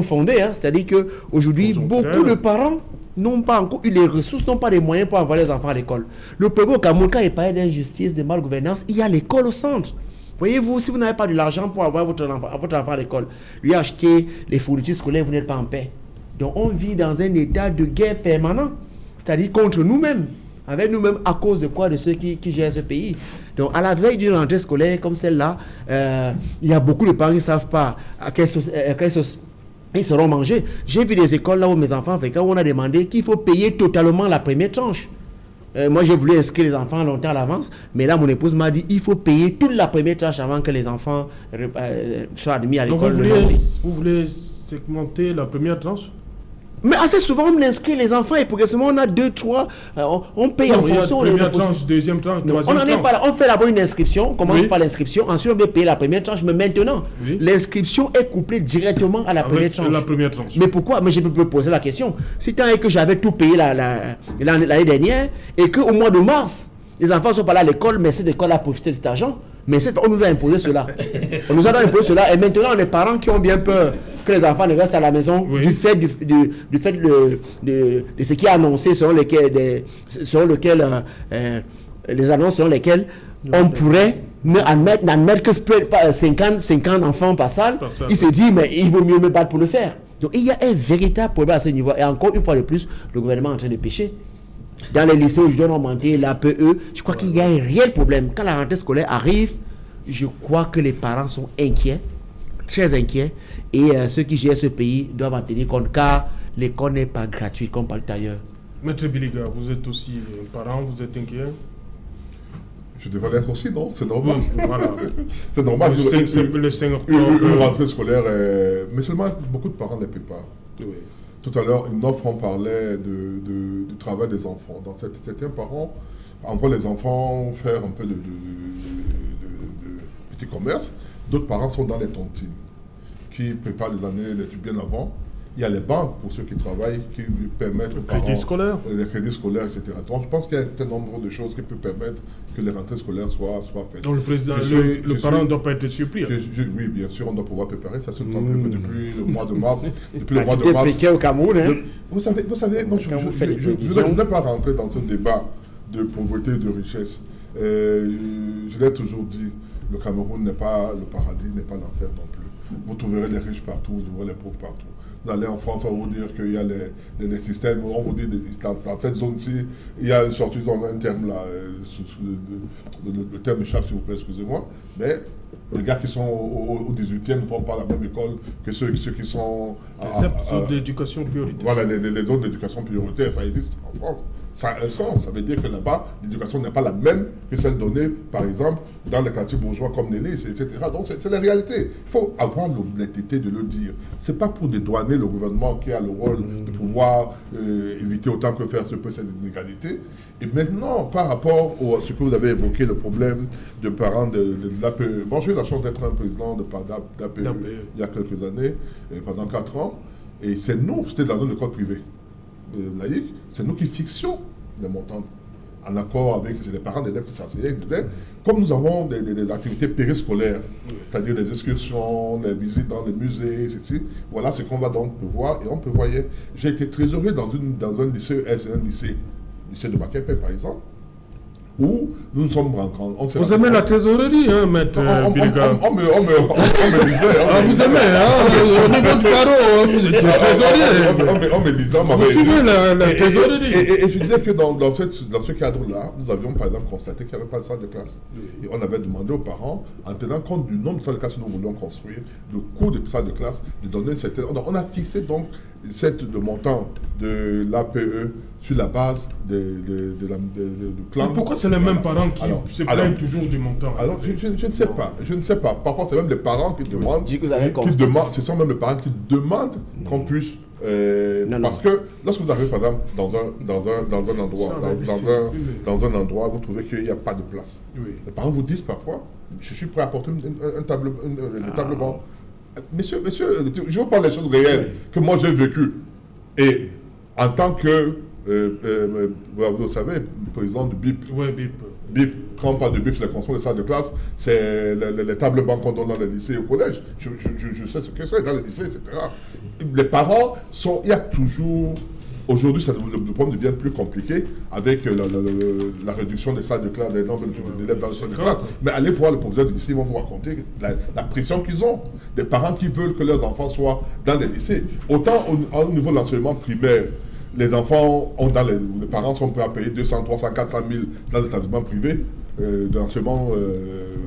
fondées. C'est-à-dire qu'aujourd'hui, beaucoup de parents n'ont pas encore eu les ressources, n'ont pas les moyens pour envoyer les enfants à l'école. Le problème au Cameroun, quand il parlait d'injustice, de malgouvernance, il y a l'école au centre. Voyez-vous, si vous n'avez pas de l'argent pour avoir votre enfant à l'école, lui acheter les fournitures scolaires, vous n'êtes pas en paix. Donc on vit dans un état de guerre permanent, c'est-à-dire contre nous-mêmes, avec nous-mêmes à cause de quoi? De ceux qui gèrent ce pays. Donc à la veille d'une rentrée scolaire comme celle-là, il y a beaucoup de parents qui ne savent pas à quelle sauce ils seront mangés. J'ai vu des écoles là où mes enfants fréquentent, où on a demandé qu'il faut payer totalement la première tranche. Moi, j'ai voulu inscrire les enfants longtemps à l'avance, mais là, mon épouse m'a dit il faut payer toute la première tranche avant que les enfants soient admis à l'école. Donc, vous voulez segmenter la première tranche? Mais assez souvent, on inscrit les enfants et progressivement, on a 2, 3, on paye en fonction. Première tranche, deuxième tranche, troisième tranche. On n'en est pas là. On fait d'abord une inscription, on commence par l'inscription, ensuite on va payer la première tranche. Mais maintenant, l'inscription est couplée directement à la première tranche. Mais pourquoi? Mais je peux poser la question. Si tant est que j'avais tout payé l'année dernière et qu'au mois de mars, les enfants sont pas là à l'école, mais cette école a profité de cet argent. Mais on nous a imposé cela. On nous a imposé cela. Et maintenant, on est parents qui ont bien peur que les enfants ne restent à la maison du fait de ce qui est annoncé, selon lequel les annonces selon lesquelles on pourrait n'admettre que 50 enfants par salle. Il se dit, mais il vaut mieux me battre pour le faire. Donc, il y a un véritable problème à ce niveau. Et encore une fois de plus, le gouvernement est en train de pécher. Dans les lycées aujourd'hui, on a augmenté l'APE. Je crois qu'il y a un réel problème. Quand la rentrée scolaire arrive, je crois que les parents sont inquiets, très inquiets. Et ceux qui gèrent ce pays doivent en tenir compte, car l'école n'est pas gratuite comme partout ailleurs. Maître Biliga, vous êtes aussi parent, vous êtes inquiet? Je devrais l'être aussi, non? C'est normal. Voilà. C'est normal. Le 5 octobre. Une rentrée scolaire, mais seulement beaucoup de parents ne paient pas. Oui. Tout à l'heure, une offre, on parlait du travail des enfants. Dans certains parents envoient les enfants faire un peu de petit commerce. D'autres parents sont dans les tontines, qui préparent les années bien avant Il y a les banques pour ceux qui travaillent qui permettent aux crédits scolaires. Les crédits scolaires, etc. Donc je pense qu'il y a un certain nombre de choses qui peuvent permettre que les rentrées scolaires soient faites. Donc le parent ne doit pas être surpris. Oui, bien sûr, on doit pouvoir préparer ça, surtout que depuis le mois de mars. Au Cameroun, hein. Vous savez, moi je ne voulais pas rentrer dans ce débat de pauvreté et de richesse. Je l'ai toujours dit, le Cameroun n'est pas le paradis, n'est pas l'enfer non plus. Vous trouverez les riches partout, vous trouverez les pauvres partout. Vous allez en France, on va vous dire qu'il y a les systèmes, on vous dit dans cette zone-ci, il y a une sortie, on a un terme là, le terme échappe s'il vous plaît, excusez-moi, mais les gars qui sont au 18e ne vont pas à la même école que ceux qui sont... Les zones d'éducation prioritaire. Voilà, les zones d'éducation prioritaire, ça existe en France. Ça a un sens, ça veut dire que là-bas, l'éducation n'est pas la même que celle donnée, par exemple, dans les quartiers bourgeois comme Nélis, etc. Donc c'est la réalité. Il faut avoir l'honnêteté de le dire. Ce n'est pas pour dédouaner le gouvernement qui a le rôle de pouvoir éviter autant que faire se peut cette inégalité. Et maintenant, par rapport à ce que vous avez évoqué, le problème de parents de l'APE. Bon, j'ai eu la chance d'être un président d'APE il y a quelques années, pendant 4 ans, et c'est nous, c'était dans une école privée laïque, c'est nous qui fixions les montants en accord avec les parents d'élèves qui s'enseignaient. Ils disaient, comme nous avons des activités périscolaires, c'est-à-dire des excursions, des visites dans les musées, etc., voilà ce qu'on va donc prévoir. Et on prévoyait. J'ai été trésorier dans un lycée ES, un lycée de Makepe par exemple, où nous nous sommes rencontrés. Vous aimez la trésorerie, hein, maître Biliga? On me lisait. Vous aimez, hein? Au niveau du carreau, vous étiez trésorier. On me lisait. Vous suivez la trésorerie. Et je disais que dans ce cadre-là, nous avions par exemple constaté qu'il n'y avait pas de salle de classe. Et on avait demandé aux parents, en tenant compte du nombre de salles de classe que nous voulions construire, le coût de salles de classe, de donner une certaine... On a fixé donc le montant de l'APE sur la base du plan. Mais pourquoi c'est les mêmes parents qui se plaignent toujours du montant? Alors, je ne sais pas. Parfois, c'est même les parents qui demandent. Ce sont même les parents qui demandent qu'on puisse. Parce que lorsque vous arrivez, par exemple, dans un endroit, vous trouvez qu'il n'y a pas de place. Oui. Les parents vous disent parfois, je suis prêt à apporter un table-banc. Monsieur, je vous parle des choses réelles que moi j'ai vécues. Et en tant que, vous savez, président du BIP. Oui, BIP. BIP, quand on parle de BIP, c'est la construction des salles de classe, c'est les tables bancs qu'on donne dans les lycées et au collège. Je sais ce que c'est dans les lycées, etc. Les parents il y a toujours... Aujourd'hui, le problème devient plus compliqué avec la réduction des salles de classe, des nombres d'élèves dans les salles de classe. Mais allez voir le professeur de lycée, ils vont vous raconter la pression qu'ils ont. Des parents qui veulent que leurs enfants soient dans les lycées. Autant au niveau de l'enseignement primaire, les enfants les parents sont prêts à payer 200, 300, 400 000 dans les établissements privés d'enseignement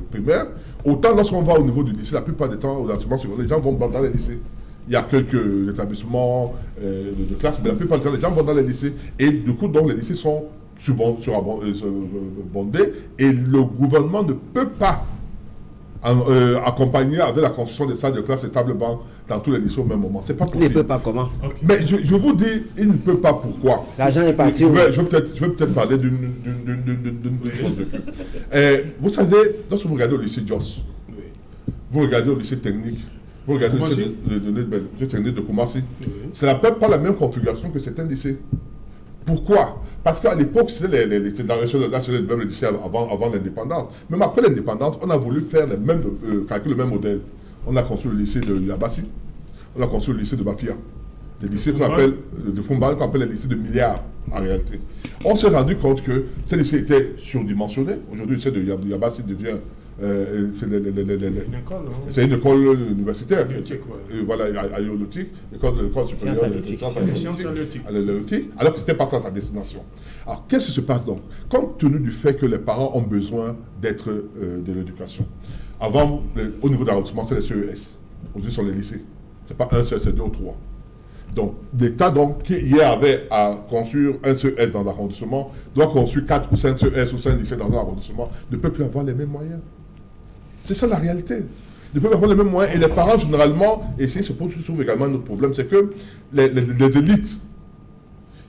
primaire. Autant lorsqu'on va au niveau du lycée, la plupart des temps, aux enseignements secondaires, les gens vont dans les lycées. Il y a quelques établissements de classe, mais la plupart du temps, les gens vont dans les lycées. Et du coup, donc, les lycées sont bondés et le gouvernement ne peut pas accompagner avec la construction des salles de classe et tables bancs dans tous les lycées au même moment. C'est pas possible. Il ne peut pas comment? Okay. Mais je vous dis, il ne peut pas pourquoi. L'argent est parti. Je vais peut-être parler d'une chose de plus. Vous savez, lorsque vous regardez au lycée Jos, vous regardez au lycée technique, vous regardez le lycée technique de Koumassi, c'est pas la même configuration que certains lycées. Pourquoi? Parce qu'à l'époque, c'était les lycées même les lycées avant l'indépendance. Même après l'indépendance, on a voulu faire calculer le même modèle. On a construit le lycée de Yabassi, on a construit le lycée de Bafia. Des lycées qu'on appelle, de Foumbal, qu'on appelle les lycées de milliards, en réalité. On s'est rendu compte que ces lycées étaient surdimensionnés. Aujourd'hui, le lycée de Yabassi devient... c'est une école universitaire. Voilà, aéronautique, l'école supérieure de sciences aéronautiques, alors que ce n'était pas ça sa destination. Alors, qu'est-ce qui se passe donc? Compte tenu du fait que les parents ont besoin d'être de l'éducation. Avant, au niveau d'arrondissement, c'est les CES. Aujourd'hui, ce sont les lycées. Ce n'est pas un seul, c'est 2 ou 3. Donc, l'État, qui hier avait à construire un CES dans l'arrondissement, doit construire 4 ou 5 CES ou 5 lycées dans un arrondissement, ne peut plus avoir les mêmes moyens. C'est ça la réalité. Ils peuvent avoir les mêmes moyens. Et les parents, généralement, et ici se pose également un autre problème, c'est que les élites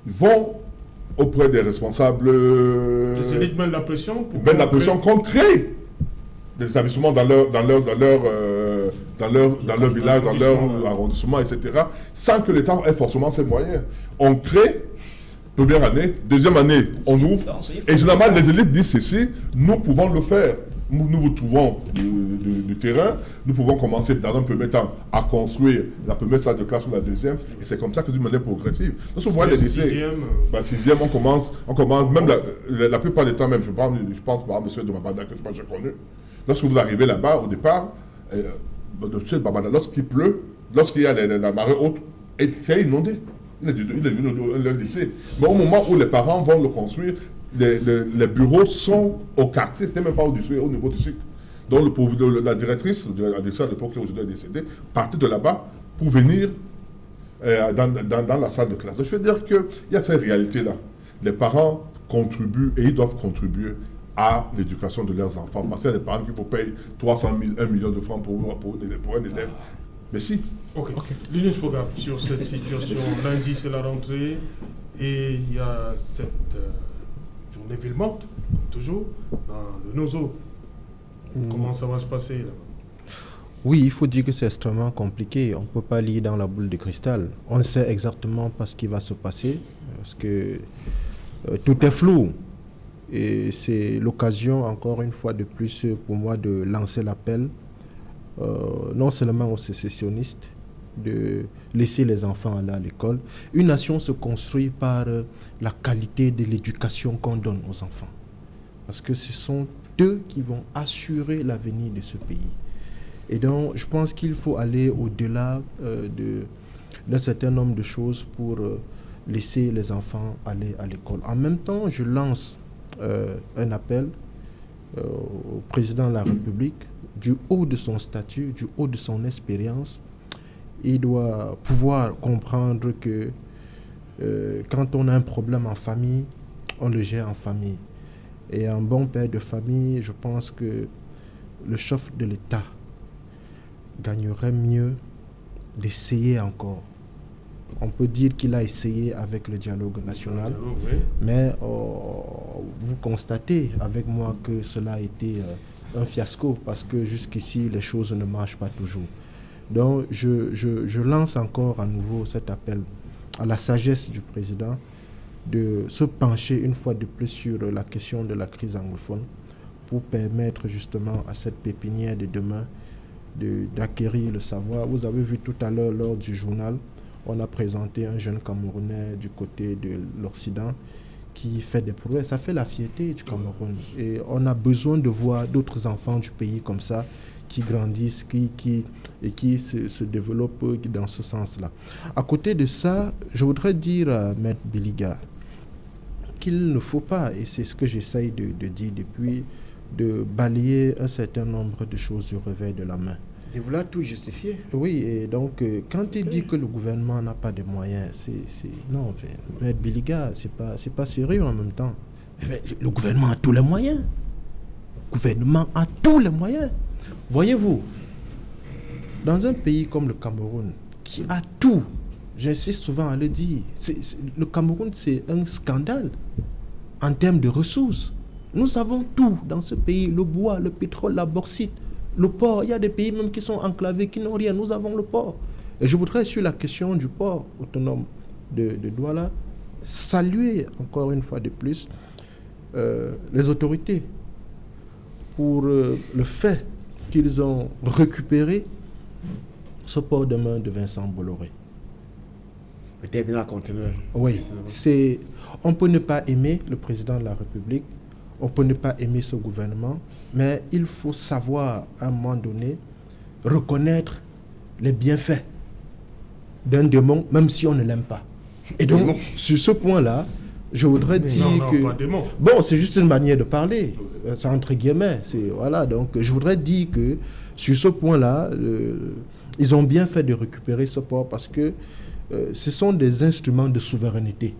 vont auprès des responsables... Les élites mènent la pression qu'on crée des établissements dans leur dans leur village, dans leur arrondissement, etc., sans que l'État ait forcément ses moyens. On crée, première année, deuxième année, on ouvre, et généralement les élites disent ceci, nous pouvons le faire. Nous vous trouvons du terrain, nous pouvons commencer dans un premier temps à construire la première salle de classe ou la deuxième, et c'est comme ça que d'une manière progressive. Lorsqu'on voit les lycées, sixième, on commence, même la plupart des temps même, je pense par M. de Mabanda que j'ai connu, lorsque vous arrivez là-bas, au départ, M. Babanda, lorsqu'il pleut, lorsqu'il y a la marée haute, c'est inondé. Il est venu au lycée. Mais au moment où les parents vont le construire, les bureaux sont au quartier, c'était même pas au niveau du site. Donc la directrice, la directrice à l'époque qui aujourd'hui est décédée, partait de là-bas pour venir dans la salle de classe. Donc, je veux dire qu'il y a cette réalité-là. Les parents contribuent et ils doivent contribuer à l'éducation de leurs enfants. Parce qu'il y a des parents qui vous payent 300 000, 1 million de francs pour un élève. Mais si. Ok. Linus Fogab, sur cette situation, lundi c'est la rentrée et il y a cette journée ville morte, comme toujours, dans le Nozo. Comment ça va se passer là-bas? Oui, il faut dire que c'est extrêmement compliqué. On ne peut pas lire dans la boule de cristal. On sait exactement pas ce qui va se passer parce que tout est flou. Et c'est l'occasion, encore une fois de plus, pour moi de lancer l'appel, non seulement aux sécessionnistes, de laisser les enfants aller à l'école. Une nation se construit par la qualité de l'éducation qu'on donne aux enfants. Parce que ce sont eux qui vont assurer l'avenir de ce pays. Et donc, je pense qu'il faut aller au-delà d'un certain nombre de choses pour laisser les enfants aller à l'école. En même temps, je lance un appel au président de la République, du haut de son statut, du haut de son expérience. Il doit pouvoir comprendre que quand on a un problème en famille, on le gère en famille. Et un bon père de famille, je pense que le chef de l'État gagnerait mieux d'essayer encore. On peut dire qu'il a essayé avec le dialogue national, mais vous constatez avec moi que cela a été un fiasco parce que jusqu'ici, les choses ne marchent pas toujours. Donc, je lance encore à nouveau cet appel à la sagesse du président de se pencher une fois de plus sur la question de la crise anglophone pour permettre justement à cette pépinière de demain d'acquérir le savoir. Vous avez vu tout à l'heure lors du journal, on a présenté un jeune Camerounais du côté de l'Occident qui fait des progrès. Ça fait la fierté du Cameroun. Et on a besoin de voir d'autres enfants du pays comme ça qui grandissent, qui se développent dans ce sens-là. À côté de ça, je voudrais dire à Maître Biliga qu'il ne faut pas, et c'est ce que j'essaye de dire depuis, de balayer un certain nombre de choses du revers de la main. De vouloir tout justifier. Oui, et donc, quand il dit que le gouvernement n'a pas de moyens, non, Maître Biliga, c'est pas sérieux en même temps. Mais le gouvernement a tous les moyens. Le gouvernement a tous les moyens. Voyez-vous, dans un pays comme le Cameroun, qui a tout, j'insiste souvent à le dire, le Cameroun, c'est un scandale en termes de ressources. Nous avons tout dans ce pays, le bois, le pétrole, la bauxite, le port. Il y a des pays même qui sont enclavés, qui n'ont rien. Nous avons le port. Et je voudrais, sur la question du port autonome de Douala, saluer encore une fois de plus les autorités pour le fait qu'ils ont récupéré ce port de main de Vincent Bolloré. Le terminal conteneur. Oui, on peut ne pas aimer le président de la République, on peut ne pas aimer ce gouvernement, mais il faut savoir, à un moment donné, reconnaître les bienfaits d'un démon, même si on ne l'aime pas. Et donc, sur ce point-là, je voudrais dire que... Pas démon. Bon, c'est juste une manière de parler, c'est entre guillemets. Voilà, donc je voudrais dire que sur ce point-là, ils ont bien fait de récupérer ce port parce que ce sont des instruments de souveraineté.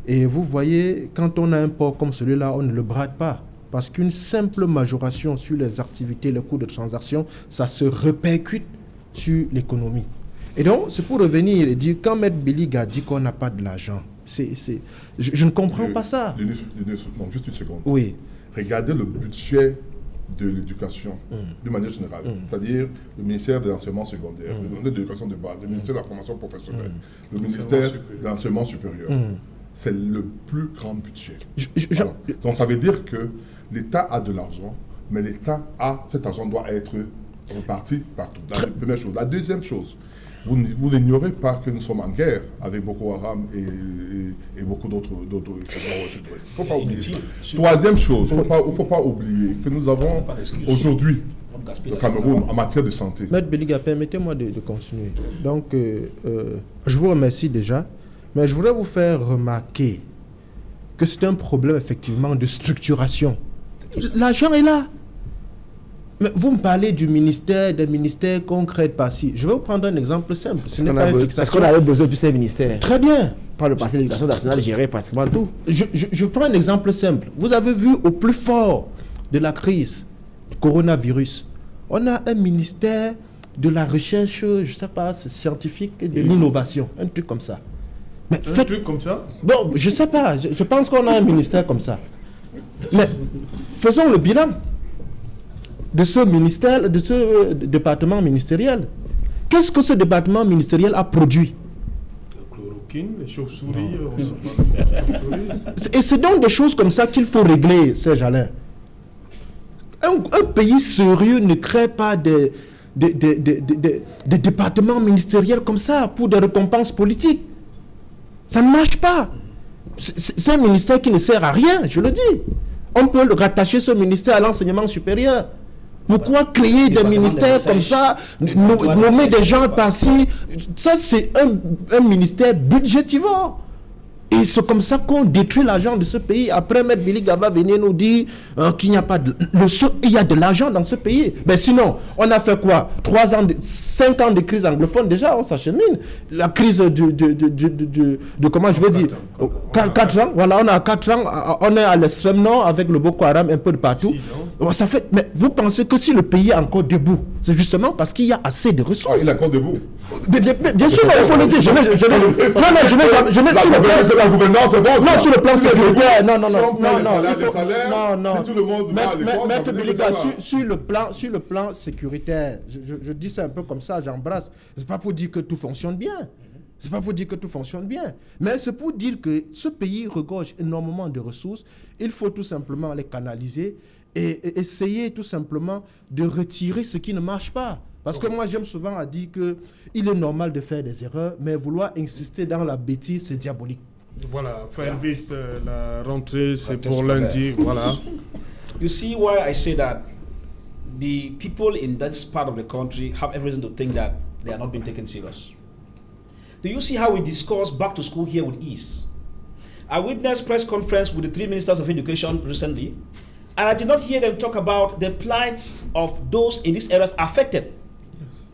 Et vous voyez, quand on a un port comme celui-là, on ne le brade pas. Parce qu'une simple majoration sur les activités, les coûts de transaction, ça se répercute sur l'économie. Et donc, c'est pour revenir et dire, quand Maître Biliga dit qu'on n'a pas de l'argent, je ne comprends pas ça. Non, juste une seconde. Oui. Regardez le budget de l'éducation, de manière générale, c'est-à-dire le ministère de l'enseignement secondaire, le ministère de l'éducation de base, le ministère de la formation professionnelle, le ministère de l'enseignement supérieur. C'est le plus grand budget. Voilà. Donc ça veut dire que l'État a de l'argent, mais l'État cet argent doit être reparti partout. La première chose. La deuxième chose, vous n'ignorez pas que nous sommes en guerre avec Boko Haram et beaucoup d'autres au sud-ouest. Il ne faut pas oublier ça. Troisième chose, il ne faut pas oublier que nous avons aujourd'hui le Cameroun en matière de santé. Maître Beliga, permettez-moi de continuer. Donc, je vous remercie déjà, mais je voudrais vous faire remarquer que c'est un problème effectivement de structuration. L'argent est là. Mais vous me parlez du ministère, des ministères concrets par-ci. Je vais vous prendre un exemple simple. Ce n'est pas une fixation. Est-ce qu'on avait besoin de ces ministères? Très bien. Par le passé, l'éducation nationale gérait pratiquement tout. Je prends un exemple simple. Vous avez vu au plus fort de la crise du coronavirus, on a un ministère de la recherche, je ne sais pas, scientifique et de l'innovation. Un truc comme ça. Mais un truc comme ça? Bon, je ne sais pas. Je pense qu'on a un ministère comme ça. Mais faisons le bilan de ce ministère, de ce département ministériel. Qu'est-ce que ce département ministériel a produit? La chloroquine, les chauves-souris. Et c'est donc des choses comme ça qu'il faut régler, Serge Alain. Un pays sérieux ne crée pas des départements ministériels comme ça pour des récompenses politiques. Ça ne marche pas. C'est un ministère qui ne sert à rien, je le dis. On peut le rattacher ce ministère à l'enseignement supérieur. Pourquoi créer des ministères comme ça, nommer des gens par-ci? Ça, c'est un ministère budgétivore. Et c'est comme ça qu'on détruit l'argent de ce pays. Après, Maître Beliga va venir nous dire qu'il n'y a pas de... il y a de l'argent dans ce pays. Mais sinon, on a fait quoi? 5 ans de crise anglophone, déjà, on s'achemine. La crise de comment je veux dire 4 ans, voilà, on a 4 ans, on est à l'extrême nord avec le Boko Haram un peu de partout. Ça fait, mais vous pensez que si le pays est encore debout, c'est justement parce qu'il y a assez de ressources. Il est encore debout. Bien sûr, il faut le dire. La gouvernance, c'est bon. Non, sur le plan sécuritaire, non. Si tout le monde va à l'école, Maître Beliga, sur le plan sécuritaire, je dis ça un peu comme ça, j'embrasse. C'est pas pour dire que tout fonctionne bien. C'est pas pour dire que tout fonctionne bien. Mais c'est pour dire que ce pays regorge énormément de ressources. Il faut tout simplement les canaliser et essayer tout simplement de retirer ce qui ne marche pas. Parce que moi, j'aime souvent à dire qu'il est normal de faire des erreurs, mais vouloir insister dans la bêtise, c'est diabolique. Voilà, Fainvest, la rentrée, c'est pour lundi, voilà. You see why I say that the people in this part of the country have every reason to think that they are not being taken serious. Do you see how we discuss back to school here with ease? I witnessed press conference with the 3 ministers of education recently, and I did not hear them talk about the plights of those in these areas affected. Yes.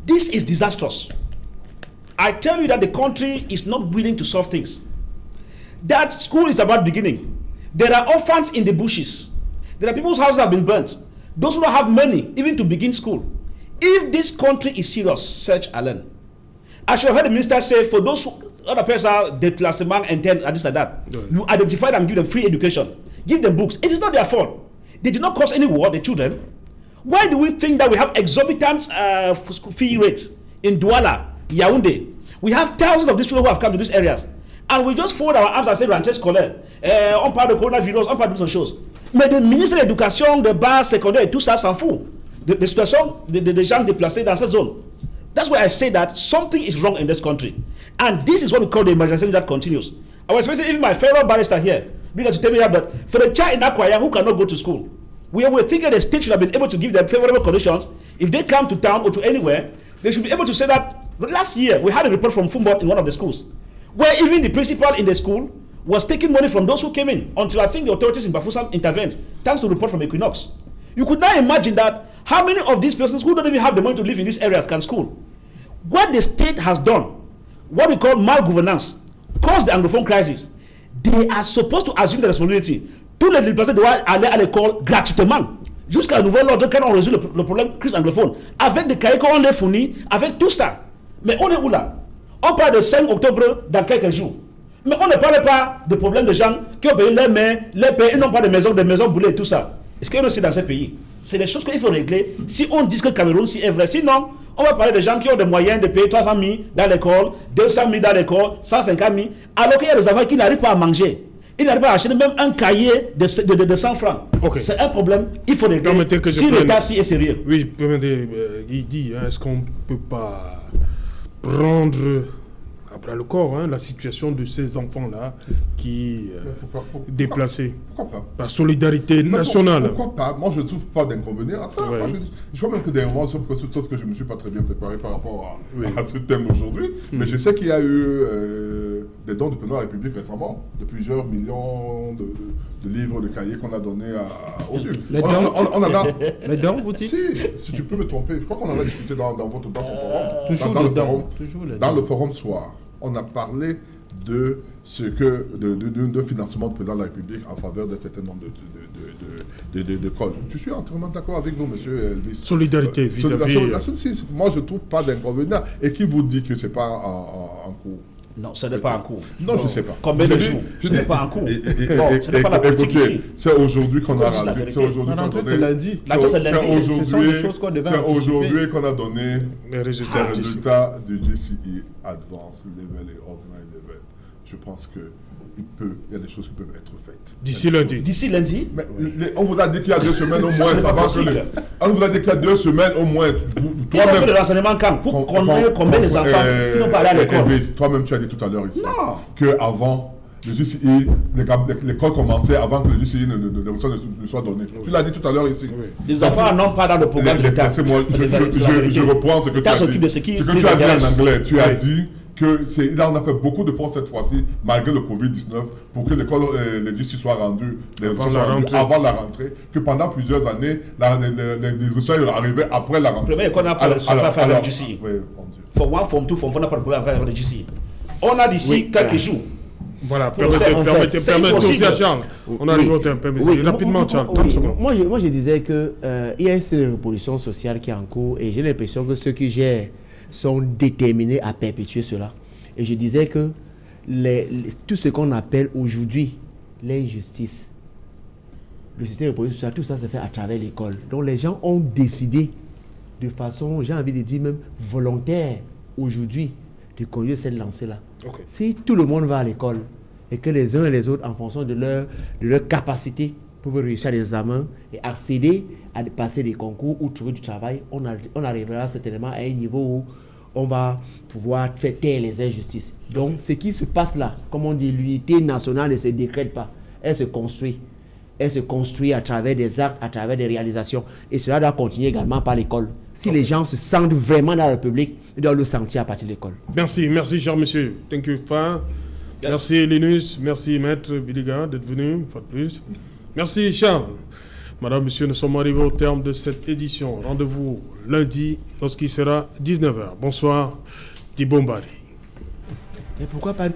This is disastrous. I tell you that the country is not willing to solve things. That school is about beginning. There are orphans in the bushes. There are people's houses have been burnt. Those who don't have money even to begin school. If this country is serious, Serge Alain, I should have heard the minister say for those other persons, déplacement interne, and this and that, you identify them and give them free education. Give them books. It is not their fault. They did not cause any war, the children. Why do we think that we have exorbitant fee rates in Douala, Yaoundé? We have thousands of these children who have come to these areas. And we just fold our arms and say, rentrée scolaire, on parle de coronavirus, on parle de d'autres choses. Mais le ministre de l'Éducation, de base, secondaire et tout ça s'en fout. De situation des gens déplacés dans cette zone. That's why I say that something is wrong in this country. And this is what we call the marginalization that continues. I was expecting even my fellow barrister here, because to tell me that for the child in Akwaya who cannot go to school, we were thinking the state should have been able to give them favorable conditions. If they come to town or to anywhere, they should be able to say that. Last year, we had a report from Fumbot in one of the schools, where even the principal in the school was taking money from those who came in, until I think the authorities in Bafoussam intervened, thanks to the report from Equinox. You could now imagine that how many of these persons who don't even have the money to live in these areas can school. What the state has done, what we call malgovernance, caused the Anglophone crisis. They are supposed to assume the responsibility. Tous les déplacés doivent aller à l'école gratuitement. Jusqu'à un nouvel ordre, quand on résout le problème crise anglophone, avec des cahiers qu'on les fournit, avec tout ça. Mais on est où là? On parle de 5 octobre dans quelques jours. Mais on ne parle pas de problèmes de gens qui ont payé les mains, les pays, ils n'ont pas de maisons brûlées et tout ça. Est-ce qu'il y a aussi dans ces pays? c'est des choses qu'il faut régler. Si on dit que le Cameroun si est vrai, sinon, on va parler des gens qui ont des moyens de payer 300 000 dans l'école, 200 000 dans l'école, 150 000, alors qu'il y a des enfants qui n'arrivent pas à manger. Ils n'arrivent pas à acheter même un cahier de 100 francs. Okay. C'est un problème, il faut régler. Si l'État si est sérieux. Oui, permettez, il dit, est-ce qu'on ne peut pas prendre après le corps la situation de ces enfants-là qui déplacés par solidarité nationale. Pourquoi pas? Moi, je ne trouve pas d'inconvénient à ça. Ouais. Moi, je vois même que des moments, sauf que je ne me suis pas très bien préparé par rapport à ce thème aujourd'hui, mais je sais qu'il y a eu des dons du président de la République récemment, de plusieurs millions de livres, de cahiers qu'on a donnés au Dieu. Les dons, vous dites? Si tu peux me tromper, je crois qu'on en a discuté dans forum. Dans le forum soir. On a parlé de financement du président de la République en faveur d'un certain nombre de cols. Je suis entièrement d'accord avec vous, monsieur Elvis. Solidarité vis-à-vis. Moi, je ne trouve pas d'inconvénient. Et qui vous dit que ce n'est pas en cours? Non, ce n'est pas en cours. Non, je ne sais pas. Combien de jours? Ce n'est pas en cours. Ce n'est pas la politique ici. C'est aujourd'hui qu'on a rendu. C'est lundi. Ce sont des choses qu'on devait anticiper. C'est aujourd'hui qu'on a donné les résultats du GCE Advanced Level et Organized Level. Je pense que il y a des choses qui peuvent être faites. D'ici lundi. D'ici lundi. Mais on vous a dit qu'il y a 2 semaines au moins. On vous a dit qu'il y a 2 semaines au moins. Toi-même. Fait le renseignement quand? Pour combien les enfants qui n'ont pas allé à l'école? Toi-même, tu as dit tout à l'heure ici qu'avant le GCE, l'école commençait avant que le GCE ne soit donné. Tu l'as dit tout à l'heure ici. Les enfants n'ont pas dans le programme de l'État. Je reprends ce que tu as dit. Ce que tu as dit en anglais. Tu as dit on a fait beaucoup de fonds cette fois-ci, malgré le Covid-19, pour que l'école, les GCE soient rendus avant la rentrée, que pendant plusieurs années, les résultats arrivaient après la rentrée. Mais qu'on n'a pas fait avec le GCE. Form 1, Form 2, Form 4, on n'a pas de problème à faire avec le GCE. On a d'ici quelques jours. Voilà, permettez aussi à Charles. On arrive au terme, rapidement, Charles, 30 secondes. Moi, je disais qu'il y a une série de repositions sociales qui est en cours, et j'ai l'impression que ceux qui gèrent sont déterminés à perpétuer cela. Et je disais que tout ce qu'on appelle aujourd'hui l'injustice, le système de police sociale, tout ça se fait à travers l'école. Donc les gens ont décidé de façon, j'ai envie de dire même volontaire, aujourd'hui, de conduire cette lancée-là. Okay. Si tout le monde va à l'école et que les uns et les autres, en fonction de leur capacité, peuvent réussir les examens et accéder à passer des concours ou trouver du travail, on arrivera certainement à un niveau où on va pouvoir faire taire les injustices. Donc, ce qui se passe là, comme on dit, l'unité nationale ne se décrète pas, elle se construit. Elle se construit à travers des actes, à travers des réalisations. Et cela doit continuer également par l'école. Si les gens se sentent vraiment dans la République, ils doivent le sentir à partir de l'école. Merci, cher monsieur. Thank you, Fa. Merci, Linus. Merci, Maître Biliga, d'être venu, une fois de plus. Merci, Charles. Madame, Monsieur, nous sommes arrivés au terme de cette édition. Rendez-vous lundi, lorsqu'il sera 19h. Bonsoir, Thibaut Mbari. Et pourquoi pas...